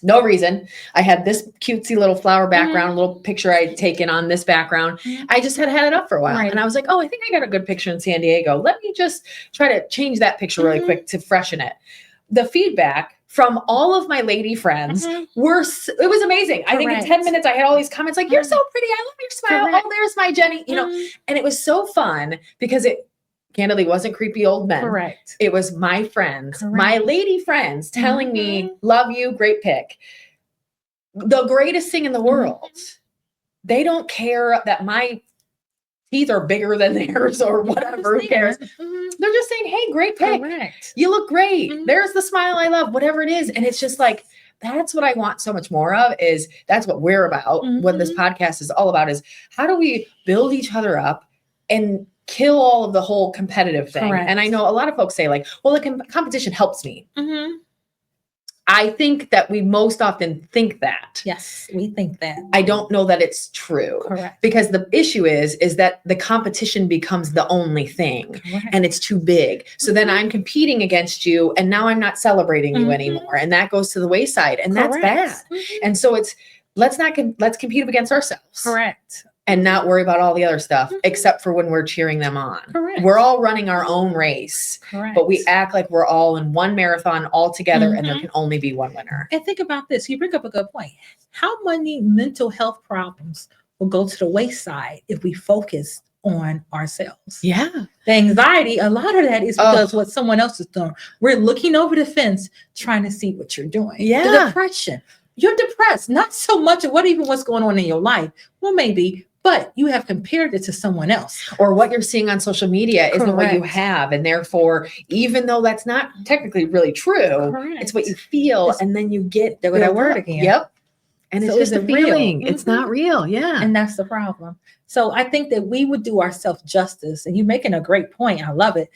No reason. I had this cutesy little flower background, little picture I'd taken on this background. I just had it up for a while. And I was like, oh, I think I got a good picture in San Diego. Let me just try to change that picture really quick to freshen it. The feedback from all of my lady friends it was amazing. I think in 10 minutes, I had all these comments like, you're so pretty. I love your smile. Oh, there's my Jenny, you know, and it was so fun, because it candidly wasn't creepy old men. Correct. It was my friends, my lady friends telling me, love you, great pick. The greatest thing in the world. They don't care that my teeth are bigger than theirs or whatever. Who cares? They're just saying, hey, great pick. Correct. You look great. There's the smile I love, whatever it is. And it's just like, that's what I want so much more of, is that's what we're about. What this podcast is all about is, how do we build each other up and kill all of the whole competitive thing? Correct. And I know a lot of folks say like, well, the competition helps me. I think that we most often think that. Yes, we think that. I don't know that it's true. Correct. Because the issue is that the competition becomes the only thing. Correct. And it's too big. So then I'm competing against you and now I'm not celebrating you anymore. And that goes to the wayside and that's bad. And so let's compete against ourselves. Correct. And not worry about all the other stuff, except for when we're cheering them on. Correct. We're all running our own race, but we act like we're all in one marathon all together and there can only be one winner. And think about this. You bring up a good point. How many mental health problems will go to the wayside if we focus on ourselves? Yeah. The anxiety, a lot of that is because what someone else is doing. We're looking over the fence trying to see what you're doing. Yeah. The depression. You're depressed, not so much of what's going on in your life. Well, maybe, but you have compared it to someone else. Or what you're seeing on social media isn't what you have. And therefore, even though that's not technically really true, it's what you feel. And then you get that word again. Yep. And it's just a feeling. It's not real. Yeah. And that's the problem. So I think that we would do ourselves justice. And you're making a great point. I love it.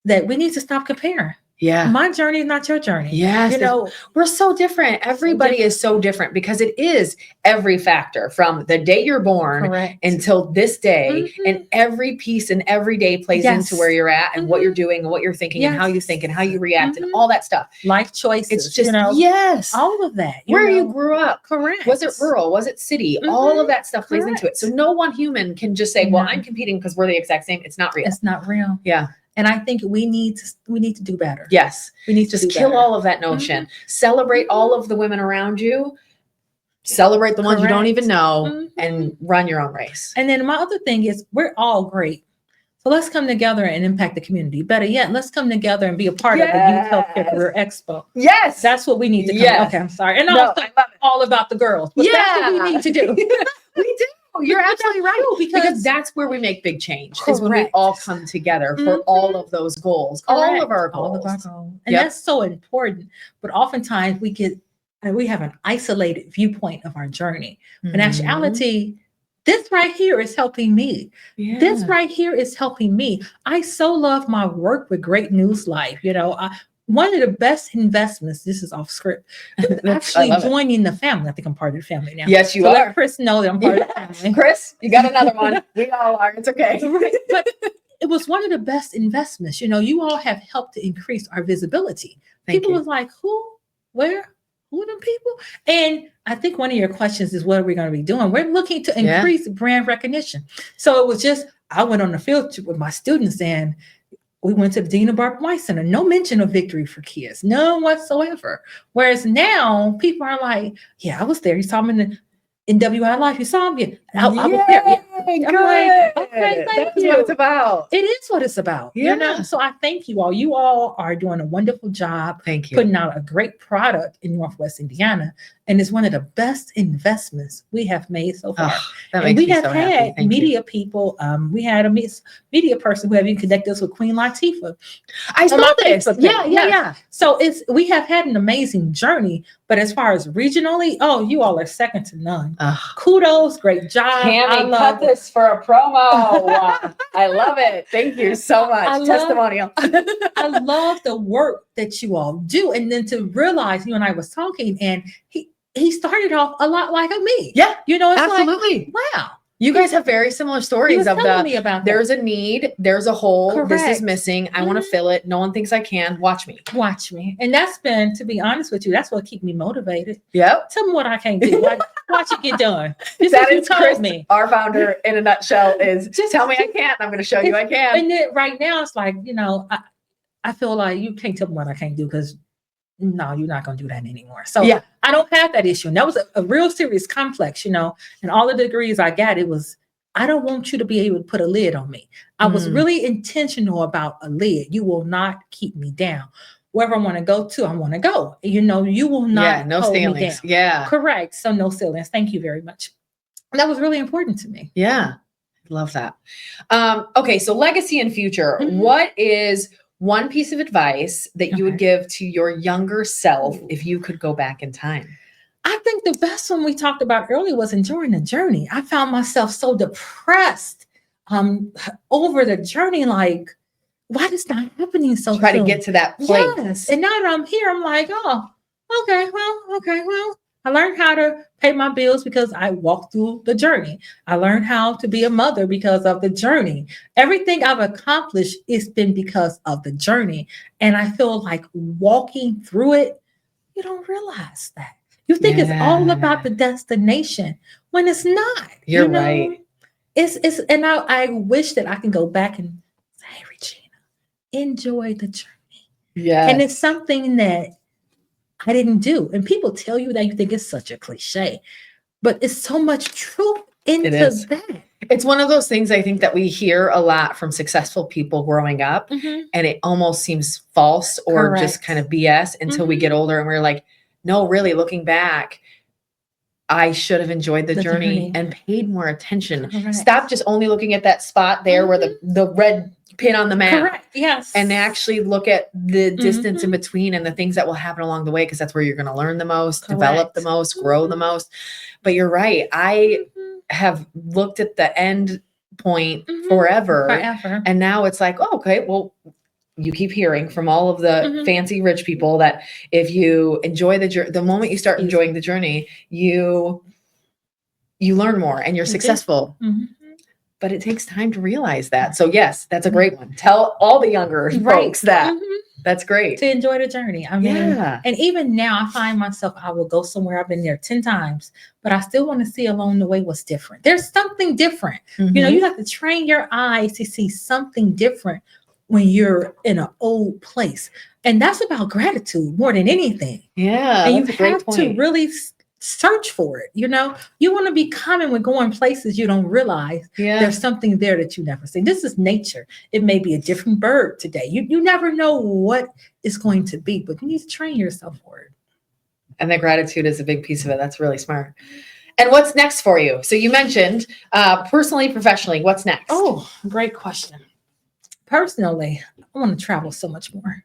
That we need to stop comparing. Yeah. My journey is not your journey. Yes. You know, we're so different. Everybody is so different because it is every factor from the day you're born until this day. And every piece and every day plays into where you're at and what you're doing and what you're thinking and how you think and how you react and all that stuff. Life choices. It's just, all of that. Where you grew up. Correct. Was it rural? Was it city? All of that stuff plays into it. So no one human can just say, well, I'm competing because we're the exact same. It's not real. It's not real. Yeah. And I think we need to do better. Yes. We need to just kill all of that notion. Celebrate all of the women around you. Celebrate the ones you don't even know and run your own race. And then my other thing is we're all great. So let's come together and impact the community. Better yet, let's come together and be a part of the Youth Healthcare Career Expo. Yes. That's what we need to do. Okay, I'm sorry. And also all about the girls. But that's what we need to do. We do. You're absolutely right. Because that's where we make big change. Is when we all come together for all of those goals. All of our goals. And that's so important. But oftentimes we have an isolated viewpoint of our journey. In actuality, this right here is helping me. Yeah. This right here is helping me. I so love my work with GreatNewsLife. You know, one of the best investments, this is off script, actually joining the family. I think I'm part of the family now. Yes, you are. Let Chris know that I'm part of the family. Chris, you got another one. We all are. It's okay. But it was one of the best investments. You know, you all have helped to increase our visibility. People was like, who, where, who are them people? And I think one of your questions is, what are we going to be doing? We're looking to increase brand recognition. So it was just, I went on a field trip with my students and we went to the Dina Barber White Center. No mention of Victory for Kids, none whatsoever. Whereas now people are like, yeah, I was there. You saw me in WI Life. You saw me. I was there. Yeah. I'm like, okay, thank you. That's what it's about. It is what it's about. Yeah. You know? So I thank you all. You all are doing a wonderful job. Thank you. Putting out a great product in Northwest Indiana. And it's one of the best investments we have made so far. And we have had media people. We had a media person who have even connected us with Queen Latifah. I saw this. Yeah. So we have had an amazing journey. But as far as regionally, you all are second to none. Kudos, great job. Cammy, cut this for a promo. I love it. Thank you so much. Testimonial. I love the work that you all do. And then to realize, you and I was talking, and he started off a lot like me. Yeah, you know, it's absolutely. Like, wow. You guys have very similar stories of me about there's a need, there's a hole, this is missing. I want to fill it. No one thinks I can. Watch me. And that's been, to be honest with you, that's what keeps me motivated. Yep. Tell me what I can't do. Watch it get done. This that is Chris, me. Our founder in a nutshell is just tell me I can't. I'm going to show you I can. And then right now it's like, you know, I feel like you can't tell me what I can't do because no, you're not going to do that anymore. So I don't have that issue. And that was a real serious complex, you know, and all the degrees I got, it was, I don't want you to be able to put a lid on me. I was really intentional about a lid. You will not keep me down. Wherever I want to go to, I want to go. You know, you will not no hold ceilings. Me down. Yeah. Correct. So no ceilings. Thank you very much. And that was really important to me. Yeah. Love that. Okay. So legacy and future, what is one piece of advice that you would give to your younger self if you could go back in time? I think the best one we talked about earlier was enjoying the journey. I found myself so depressed over the journey, like, why is not happening so Try to get to that place. Yes. And now that I'm here, I'm like, Okay, well, I learned how to pay my bills because I walked through the journey. I learned how to be a mother because of the journey. Everything I've accomplished, it's been because of the journey. And I feel like walking through it, you don't realize that. You think it's all about the destination when it's not. You're right. It's and I wish that I can go back and say, hey, Regina, enjoy the journey. Yeah. And it's something that I didn't do. And people tell you that, you think it's such a cliche, but it's so much truth into that. It's one of those things I think that we hear a lot from successful people growing up, and it almost seems false or just kind of BS until we get older and we're like, no, really looking back, I should have enjoyed the journey and paid more attention. Stop just only looking at that spot there where the red pin on the map. Correct. Yes. And actually look at the distance in between and the things that will happen along the way, because that's where you're going to learn the most, develop the most, grow the most. But you're right. I have looked at the end point forever. And now it's like, oh, okay, well, you keep hearing from all of the fancy rich people that if you enjoy the moment you start enjoying the journey, you learn more and you're successful. But it takes time to realize that. So yes, that's a great one. Tell all the younger folks that. That's great. To enjoy the journey. I mean, and even now I find myself, I will go somewhere, I've been there 10 times, but I still want to see along the way what's different. There's something different. You know, you have to train your eyes to see something different when you're in an old place. And that's about gratitude more than anything. Yeah. And you have to really search for it. You know, you want to be common when going places you don't realize there's something there that you never see. This is nature. It may be a different bird today. You never know what it's going to be, but you need to train yourself for it. And the gratitude is a big piece of it. That's really smart. And what's next for you? So you mentioned personally, professionally, what's next? Oh, great question. Personally, I want to travel so much more.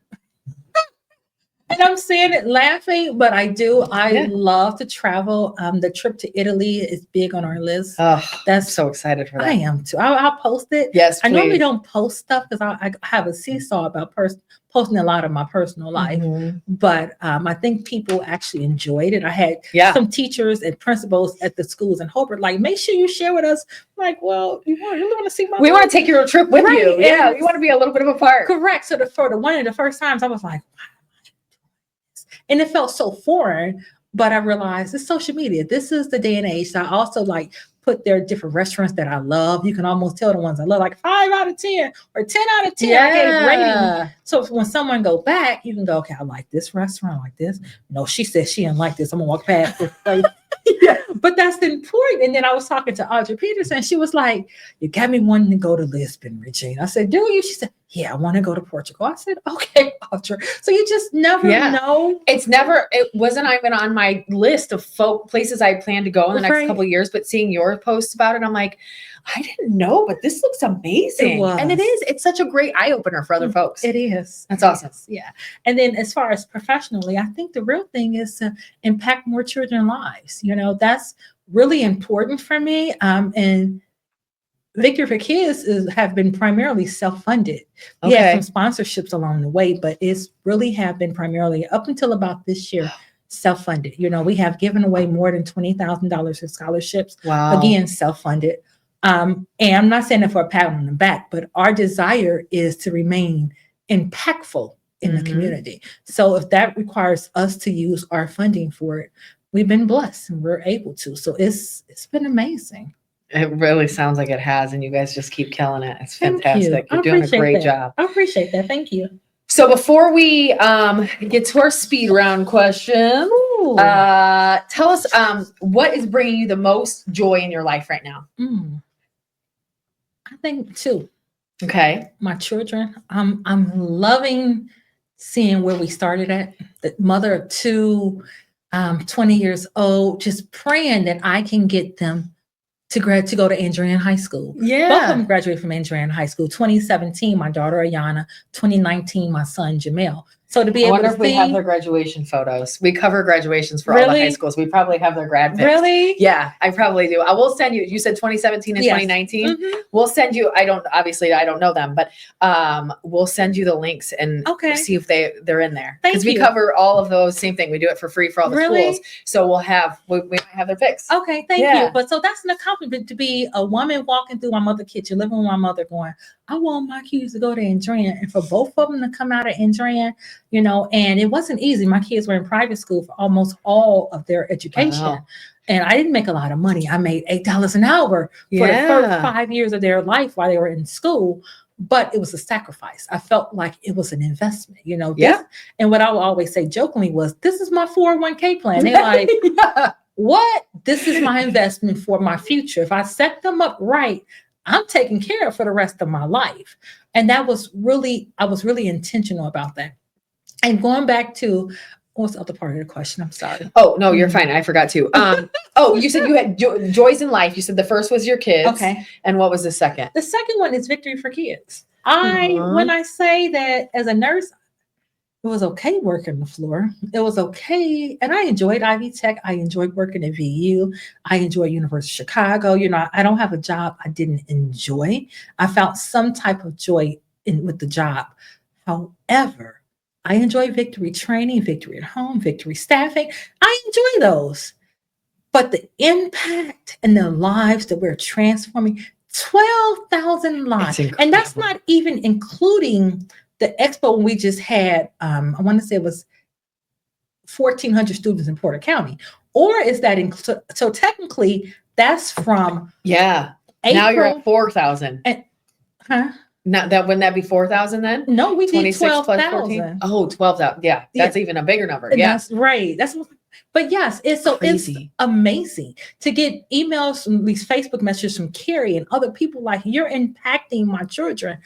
And I'm saying it laughing, but I do. I love to travel. The trip to Italy is big on our list. Oh, I'm so excited for that. I am too. I'll post it. Yes, please. I normally don't post stuff because I have a seesaw about posting a lot of my personal life. But I think people actually enjoyed it. I had some teachers and principals at the schools in Hobart like, make sure you share with us. I'm like, well, you really want to see my We want to take your trip with you. Yeah, we want to be a little bit of a part. Correct. So for one of the first times, I was like, wow. And it felt so foreign, but I realized it's social media. This is the day and age. So I also like put their different restaurants that I love. You can almost tell the ones I love, like 5 out of 10 or 10 out of 10. I gave rating. So when someone go back, you can go, okay, I like this restaurant, I like this. No, she said she didn't like this. I'm gonna walk past it. But that's important. And then I was talking to Audrey Peterson. She was like, you got me wanting to go to Lisbon, Regina. I said, do you? She said, yeah, I want to go to Portugal. I said, okay, Audrey. So you just never know. It wasn't even on my list of places I plan to go in the next couple of years, but seeing your posts about it, I'm like, I didn't know, but this looks amazing. And it is. It's such a great eye opener for other folks. It is. That's awesome. Yeah. And then as far as professionally, I think the real thing is to impact more children's lives. You know, that's really important for me. And Victory for Kids have been primarily self-funded. We had some sponsorships along the way, but it's really have been primarily up until about this year self-funded. You know, we have given away more than $20,000 in scholarships. Wow. Again, self-funded. And I'm not saying that for a pat on the back, but our desire is to remain impactful in the community. So if that requires us to use our funding for it, we've been blessed and we're able to. So it's been amazing. It really sounds like it has, and you guys just keep killing it. It's fantastic. You're doing a great job. I appreciate that. Thank you. So before we get to our speed round question, tell us what is bringing you the most joy in your life right now? I think 2. Okay. My children. I'm loving seeing where we started at. The mother of 2, 20 years old, just praying that I can get them to go to Andrean High School. Yeah. Both of them graduated from Andrean High School. 2017, my daughter Ayana. 2019, my son Jamel. So to be I able wonder to if we have see, their graduation photos. We cover graduations for all the high Really? schools. We probably have their grad pics. Really? Yeah, I probably do. I will send you. You said 2017 and Yes. 2019. Mhm. We'll send you. I don't know them, but we'll send you the links and Okay. see if they're in there, Thank because we you. cover all of those. Same thing. We do it for free for all the Really? schools. So we might have their pics. Okay, thank Yeah. you. But so that's an accomplishment to be a woman walking through my mother's kitchen, living with my mother, going, I want my kids to go to Andrian, and for both of them to come out of Andrian, and it wasn't easy. My kids were in private school for almost all of their education. Wow. And I didn't make a lot of money. I made $8 an hour for the first 5 years of their life while they were in school. But it was a sacrifice. I felt like it was an investment, Yeah. And what I would always say jokingly was, this is my 401k plan. They're like, Yeah. what? This is my investment for my future. If I set them up right, I'm taken care of for the rest of my life. And I was really intentional about that. And going back to, what's the other part of the question? I'm sorry. Oh, no, you're fine. I forgot to. You said you had joys in life. You said the first was your kids. Okay. And what was the second? The second one is Victory for Kids. When I say that as a nurse, it was okay working the floor. It was okay. And I enjoyed Ivy Tech. I enjoyed working at VU. I enjoyed University of Chicago. I don't have a job I didn't enjoy. I found some type of joy with the job. However, I enjoy Victory training, Victory at home, Victory staffing. I enjoy those. But the impact and the lives that we're transforming, 12,000 lives. And that's not even including the expo we just had. I want to say it was 1,400 students in Porter County. Or is that so technically that's from April. Now you're at 4,000. Not that, wouldn't that be 4,000 then? No, we did 12,000. Oh, 12,000. Yeah, that's even a bigger number. Yeah, that's right. But yes, it's amazing to get emails from these Facebook messages from Carrie and other people like, you're impacting my children.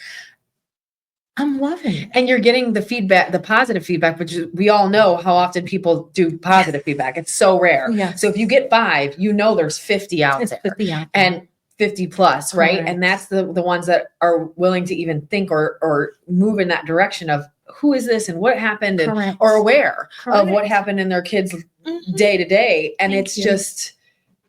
I'm loving it. And you're getting the feedback, the positive feedback, which we all know how often people do positive feedback. It's so rare. Yes. So if you get 5, there's 50 out there. 50 out there. And 50 plus, right? Correct. And that's the ones that are willing to even think or move in that direction of who is this and what happened, and or aware of what happened in their kids' day to day. And it's just,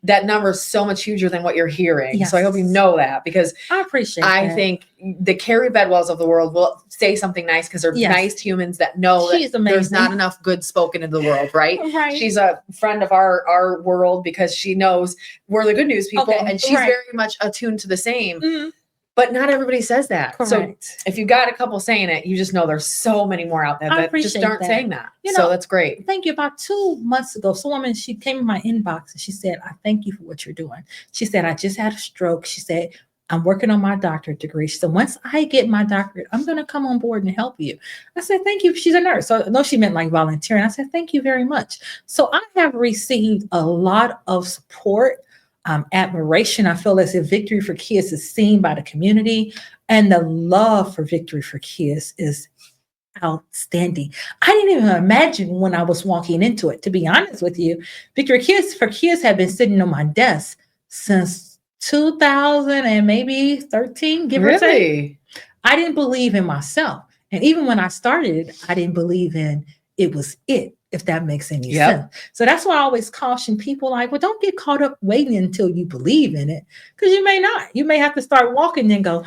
that number is so much huger than what you're hearing. Yes. So I hope you know that, because I appreciate I think the Carrie Bedwells of the world will say something nice because they're nice humans that know that there's not enough good spoken in the world, right? Right. She's a friend of our world because she knows we're the good news people, and she's very much attuned to the same. Mm-hmm. But not everybody says that. Correct. So if you got a couple saying it, you just know there's so many more out there that just aren't saying that. So that's great. Thank you. About 2 months ago, someone, she came in my inbox and she said, I thank you for what you're doing. She said, I just had a stroke. She said, I'm working on my doctorate degree. She said, once I get my doctorate, I'm going to come on board and help you. I said, thank you. She's a nurse. So I know she meant like volunteering. I said, thank you very much. So I have received a lot of support, admiration. I feel as if Victory for Kids is seen by the community, and the love for Victory for Kids is outstanding. I didn't even imagine when I was walking into it, to be honest with you. Victory for Kids have been sitting on my desk since 2000 and maybe 13, give or take. I didn't believe in myself. And even when I started it, I didn't believe in it was it, if that makes any sense. So that's why I always caution people like, well, don't get caught up waiting until you believe in it, because you may not. You may have to start walking and go,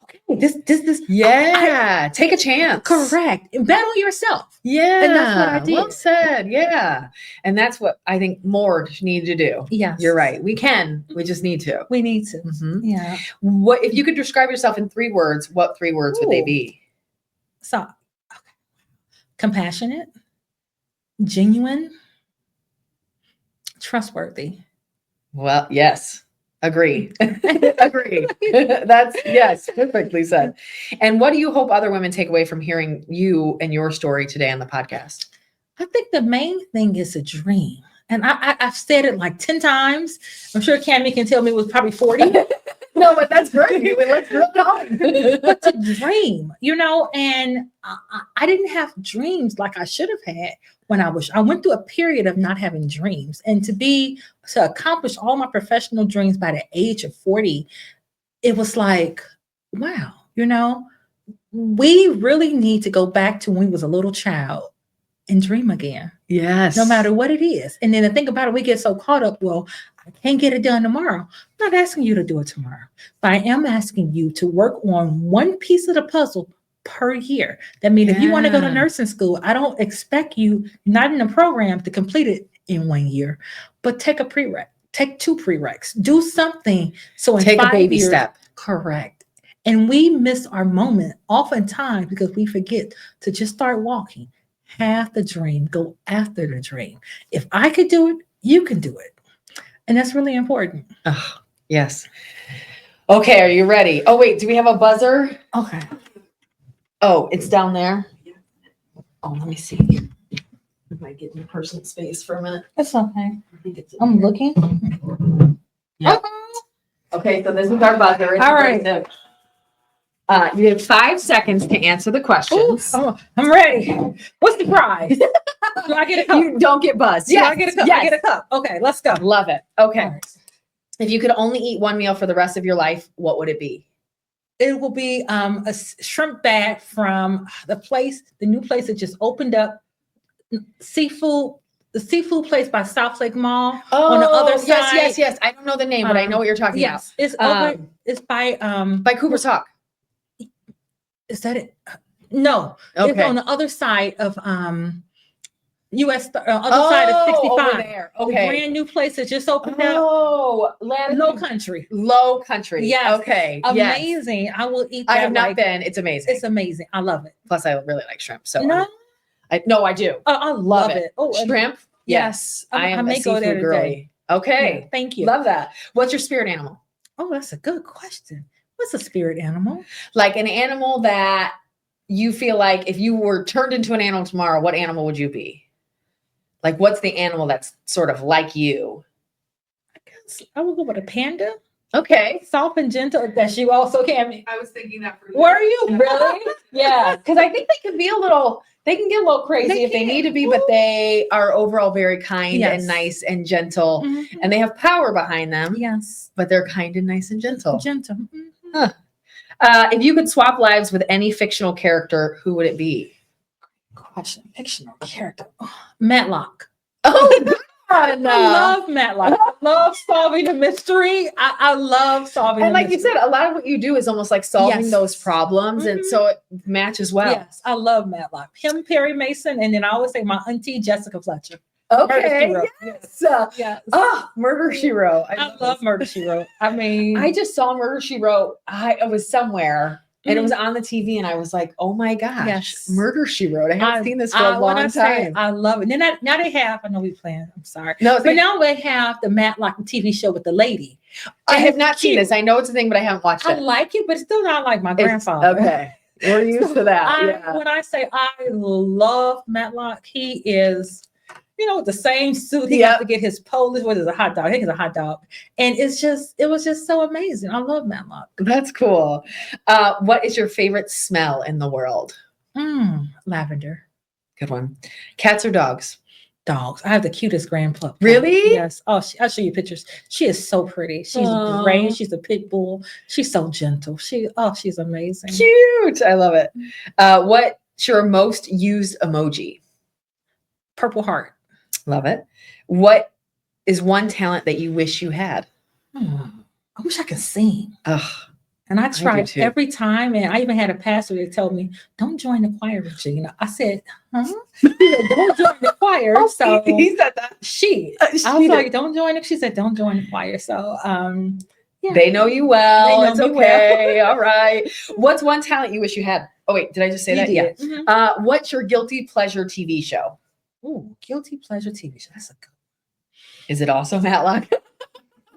okay, this. Take a chance. Correct. And bet on yourself. Yeah. And that's what I did. Well said. Yeah. And that's what I think more need to do. Yes. You're right. We just need to. We need to. Mm-hmm. Yeah. What if you could describe yourself in 3 words, what 3 words would they be? So, compassionate, genuine, trustworthy. Well, yes. Agree. Agree. That's perfectly said. And what do you hope other women take away from hearing you and your story today on the podcast? I think the main thing is a dream. And I've said it like 10 times. I'm sure Cammie can tell me it was probably 40. No, but that's great. Let's go on. But to dream, and I didn't have dreams like I should have had when I went through a period of not having dreams. And to accomplish all my professional dreams by the age of 40, it was like, wow, we really need to go back to when we was a little child and dream again. Yes. No matter what it is. And then to think about it, we get so caught up, well, I can't get it done tomorrow. I'm not asking you to do it tomorrow, but I am asking you to work on one piece of the puzzle per year. That means if you want to go to nursing school, I don't expect you, not in the program, to complete it in 1 year, but take a prereq, take 2 prereqs, do something. So in Take a 5 baby years, step. correct. And we miss our moment oftentimes because we forget to just start walking. Have the dream, go after the dream. If I could do it, you can do it. And that's really important. Oh, yes. Okay, are you ready? Oh, wait, do we have a buzzer? Okay. Oh, it's down there. Oh, let me see. I might get in personal space for a minute. That's okay. I think it's I'm looking. Yeah. Okay, so this is our buzzer. It's All right. You have 5 seconds to answer the questions. Ooh, I'm ready. What's the prize? Do I get a cup? You don't get buzzed. Do I get a cup? Yes. I get a cup. Okay, let's go. Love it. Okay. All right. If you could only eat one meal for the rest of your life, what would it be? It will be a shrimp bag from the new place that just opened up, the seafood place by South Lake Mall on the other side. Yes. I don't know the name, but I know what you're talking Yes, it's over. It's by Cooper's Hawk. Is that it? No, Okay. it's on the other side of US, other side of 65. Over there. Okay. The brand new place that just opened up. Oh, Low Country. Low Country. Yes. Okay. Yes. Amazing. I will eat that. I have not been. It's amazing. It's amazing. I love it. Plus, I really like shrimp. So No, I do. I love it. Oh, Shrimp. Yes. I am a seafood girly. Okay. Yeah, thank you. Love that. What's your spirit animal? Oh, that's a good question. What's a spirit animal? Like an animal that you feel like if you were turned into an animal tomorrow, what animal would you be? Like, what's the animal that's sort of like you? I guess I would go with a panda. Okay. Soft and gentle. That you also can be. I was thinking that for you. Were you really? Yeah. Because I think they can get a little crazy if they need to be, but they are overall very kind and nice and gentle. Mm-hmm. And they have power behind them. Yes. But they're kind and nice and gentle. Gentle. Mm-hmm. Huh. If you could swap lives with any fictional character, who would it be? Question. Fictional character. Oh, Matlock. Oh, I love Matlock. I love solving a mystery. I love solving. And like you said, a lot of what you do is almost like solving those problems, and so it matches well. Yes, I love Matlock. Him, Perry Mason, and then I always say my auntie Jessica Fletcher. Okay. Yes. Yes. Oh, Murder, She Wrote. I love Murder, She Wrote. I mean, I just saw Murder, She Wrote. I was somewhere. And it was on the TV, and I was like, "Oh my gosh, yes. Murder, She Wrote!" I haven't seen this for a long time. I love it. Then now they have. I know we playing. I'm sorry. No, but now they have the Matlock TV show with the lady. I have not seen this. I know it's a thing, but I haven't watched it. I like it, but it's still not like my grandfather. Okay, we're used to that. When I say I love Matlock, he is. The same suit. He has to get his Polish. What is a hot dog? I think it's a hot dog. And it was just so amazing. I love Matlock. That's cool. What is your favorite smell in the world? Lavender. Good one. Cats or dogs? Dogs. I have the cutest grandpup. Really? Yes. Oh, I'll show you pictures. She is so pretty. She's gray. She's a pit bull. She's so gentle. She's amazing. Cute. I love it. What's your most used emoji? Purple heart. Love it. What is one talent that you wish you had? I wish I could sing. Ugh, and I tried every time, and I even had a pastor that told me, "Don't join the choir, Regina." I said, "Huh? Don't join the choir." So he said that. I was like, "Don't join it." She said, "Don't join the choir." So, yeah. They know you well. It's okay. Well. All right. What's one talent you wish you had? Oh wait, did I just say that? Did. Yeah. Mm-hmm. What's your guilty pleasure TV show? Ooh, guilty pleasure TV show. That's a good one. Is it also Matlock?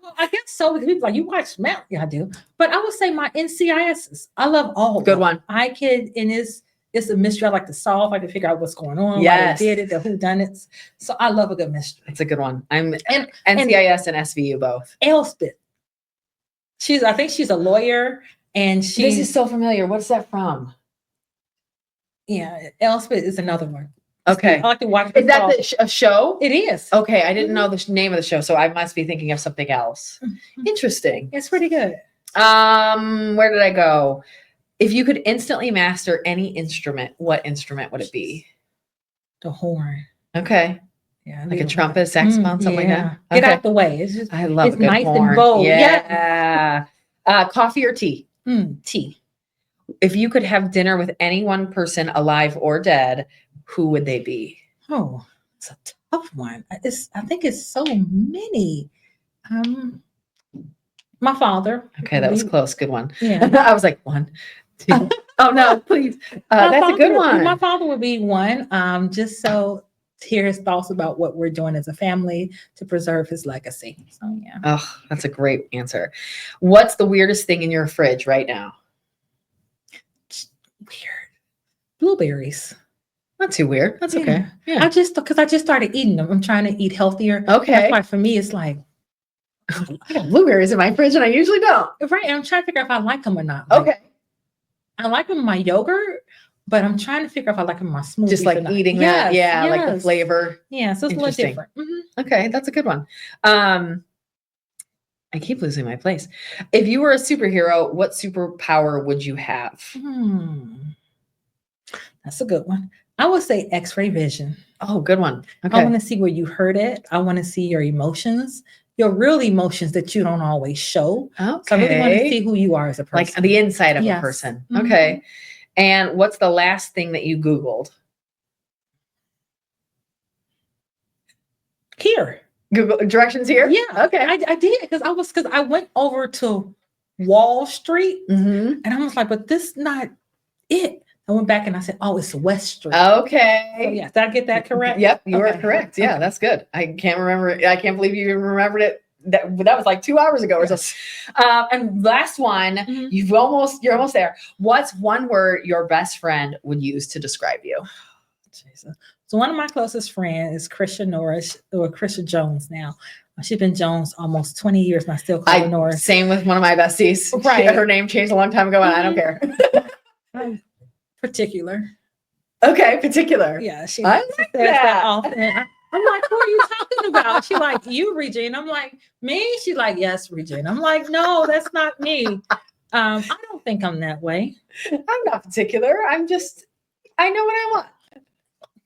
Well, I guess so. Because people like, you watch Matlock? Yeah, I do. But I would say my NCISs. I love all of them. Good one. I can, and it's a mystery I like to solve. I can figure out what's going on, Yes. why they did it, the whodunits. So I love a good mystery. It's a good one. I'm NCIS and SVU both. Elspeth. I think she's a lawyer, and This is so familiar. What's that from? Yeah, Elspeth is another one. Okay. I like to watch. Is that a show? It is. Okay, I didn't know the name of the show, so I must be thinking of something else. Interesting. It's pretty good. Where did I go? If you could instantly master any instrument, what instrument would it be? The horn. Okay. Yeah, Like a trumpet, saxophone, something like that. Get Okay. out the way. It's just I love it's a good nice horn. and bold. Yeah. Coffee or tea? Tea. If you could have dinner with any one person, alive or dead, who would they be? Oh, it's a tough one. I think it's so many. My father. Okay, that was close. Good one. Yeah. I was like, 1, 2. Oh no, please. That's a good one. My father would be one. Just so to hear his thoughts about what we're doing as a family to preserve his legacy. So yeah. Oh, that's a great answer. What's the weirdest thing in your fridge right now? Weird. Blueberries. Not too weird. That's okay. Yeah. I just started eating them. I'm trying to eat healthier. Okay. That's why for me it's like I got blueberries in my fridge and I usually don't. Right. I'm trying to figure out if I like them or not. Okay. I like them in my yogurt, but I'm trying to figure out if I like them in my smoothies. Just like eating that. Yeah. Yes. Like the flavor. Yeah. So it's a little different. Okay. That's a good one. I keep losing my place. If you were a superhero, what superpower would you have? That's a good one. I would say X-ray vision. Oh, good one. Okay. I want to see where you hurt it. I want to see your emotions, your real emotions that you don't always show. Okay. So I really want to see who you are as a person. Like the inside of a person. Okay. And what's the last thing that you Googled? Here. Google directions here? Yeah. Okay. I did because I went over to Wall Street and I was like, but this not it. I went back and I said, oh, it's West Street. Okay. So yes, did I get that correct? Yep, you are correct. Yeah, that's good. I can't remember. I can't believe you even remembered it. That was like 2 hours ago or so. And last one, you're almost there. What's one word your best friend would use to describe you? Jesus. So one of my closest friends is Krisha Norris, or Krisha Jones now. She's been Jones almost 20 years, and I still call her Norris. Same with one of my besties. Right. Her name changed a long time ago, and I don't care. Particular. Okay, particular. Yeah, she I says like that often. I'm like, who are you talking about? She like, you, Regina. I'm like, me? She like, yes, Regina. I'm like, no, that's not me. I don't think I'm that way. I'm not particular. I know what I want.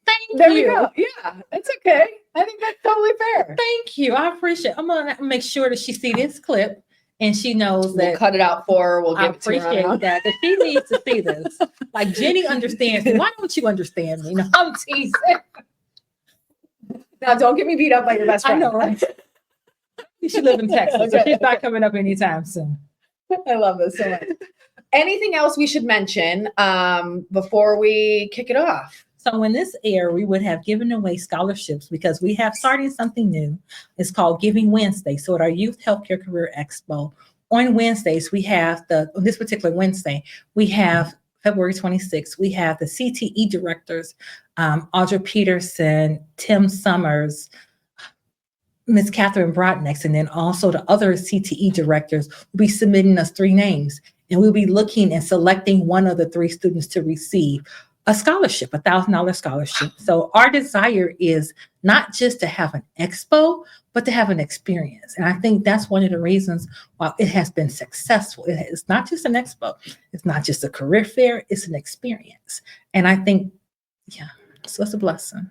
Thank you. There we go. Yeah, it's okay. I think that's totally fair. Thank you. I appreciate it. I'm going to make sure that she sees this clip and she knows that. We'll cut it out for her. We'll give it to her. I appreciate that. Because she needs to see this. Like, Jenny understands me. Why don't you understand me? No, I'm teasing. Now, don't get me beat up by your best friend. I know, right? She lives in Texas, so she's not coming up anytime soon. I love this so much. Anything else we should mention before we kick it off? So when this aired, we would have given away scholarships because we have starting something new. It's called Giving Wednesday. So at our Youth Healthcare Career Expo, on Wednesdays, we have on this particular Wednesday, we have February 26th, we have the CTE directors, Audra Peterson, Tim Summers, Ms. Catherine Brodnex, and then also the other CTE directors will be submitting us 3 names. And we'll be looking and selecting one of the 3 students to receive a scholarship, $1,000 scholarship. So our desire is not just to have an expo, but to have an experience. And I think that's one of the reasons why it has been successful. It's not just an expo. It's not just a career fair. It's an experience. And I think, so it's a blessing.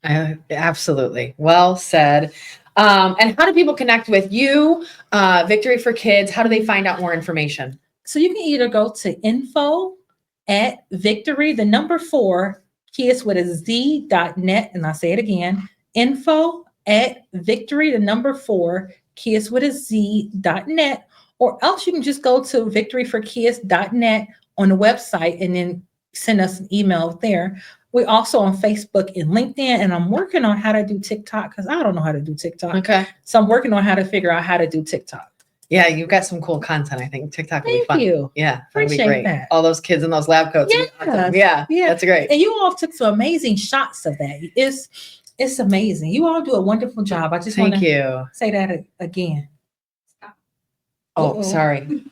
Absolutely. Well said. And how do people connect with you, Victory for Kids? How do they find out more information? So you can either go to info@victory, 4, kids with a Z.net. And I'll say it again, info@victory, 4, kids with a Z.net. Or else you can just go to victoryforkids.net on the website and then send us an email there. We're also on Facebook and LinkedIn, and I'm working on how to do TikTok because I don't know how to do TikTok. Okay. So I'm working on how to figure out how to do TikTok. Yeah, you've got some cool content. I think TikTok will be fun. Thank you. Yeah, Appreciate that'll be great. that. All those kids in those lab coats. Yes. Awesome. Yeah, that's great. And you all took some amazing shots of that. It's amazing. You all do a wonderful job. I just want to say that again. Oh, sorry.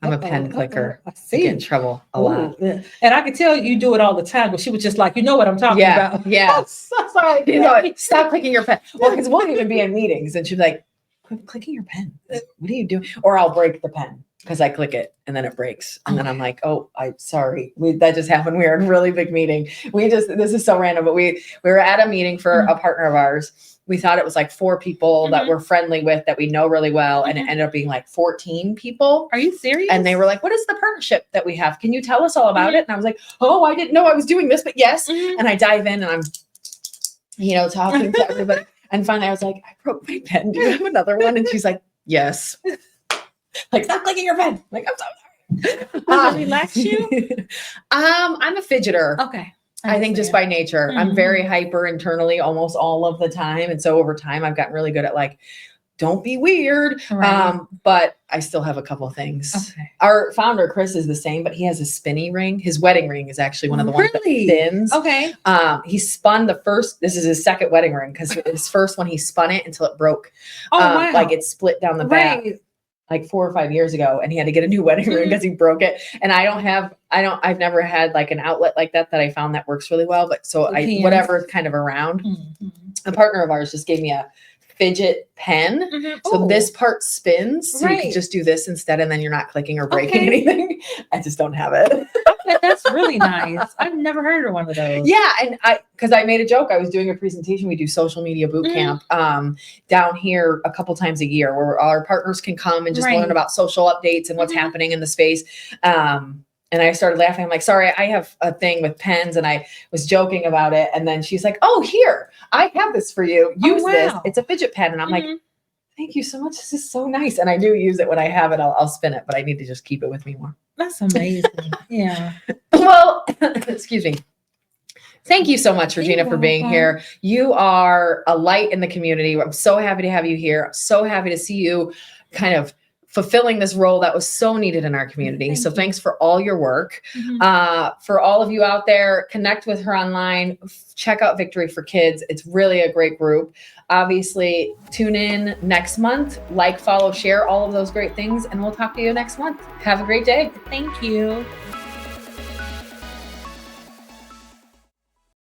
I'm a pen clicker. I see. I get in trouble a lot. And I can tell you do it all the time, but she was just like, you know what I'm talking about. Yeah. I'm so sorry. You know, stop clicking your pen. Well, because we'll even be in meetings and she'll be like, quit clicking your pen. What are you doing? Or I'll break the pen. because I click it and then it breaks. And then I'm like, oh, I'm sorry. That just happened. We were in a really big meeting. This is so random, but we were at a meeting for a partner of ours. We thought it was like 4 people that we're friendly with, that we know really well. And it ended up being like 14 people. Are you serious? And they were like, what is the partnership that we have? Can you tell us all about it? And I was like, oh, I didn't know I was doing this, but yes. And I dive in and I'm, talking to everybody. And finally I was like, I broke my pen. Do you have another one? And she's like, yes. Like, stop clicking your pen. Like, I'm so sorry. Does it relax you? I'm a fidgeter. Okay. I think just by nature, I'm very hyper internally almost all of the time. And so over time, I've gotten really good at like, don't be weird. Right. But I still have a couple things. Okay. Our founder, Chris, is the same, but he has a spinny ring. His wedding ring is actually one of the ones that spins. Okay. He spun this is his second wedding ring, because his first one, he spun it until it broke. Oh, wow. Like it split down the back. Right. Like 4 or 5 years ago, and he had to get a new wedding ring because he broke it. And I've never had like an outlet like that I found that works really well. But so whatever's kind of around. A partner of ours just gave me a fidget pen. So this part spins. So you can just do this instead, and then you're not clicking or breaking anything. I just don't have it. That's really nice. I've never heard of one of those. Yeah. And because I made a joke, I was doing a presentation. We do social media boot camp down here a couple times a year, where our partners can come and just learn about social updates and what's happening in the space. And I started laughing. I'm like, sorry, I have a thing with pens. And I was joking about it. And then she's like, oh, here, I have this for you. Use this. It's a fidget pen. And I'm like, thank you so much. This is so nice. And I do use it when I have it. I'll spin it, but I need to just keep it with me more. That's amazing. Yeah. Well, excuse me. Thank you so much, Regina, for being here. You are a light in the community. I'm so happy to have you here. I'm so happy to see you kind of fulfilling this role that was so needed in our community. Thanks for all your work. For all of you out there, connect with her online. Check out Victory for Kidz. It's really a great group. Obviously, tune in next month. Like, follow, share, all of those great things. And we'll talk to you next month. Have a great day. Thank you.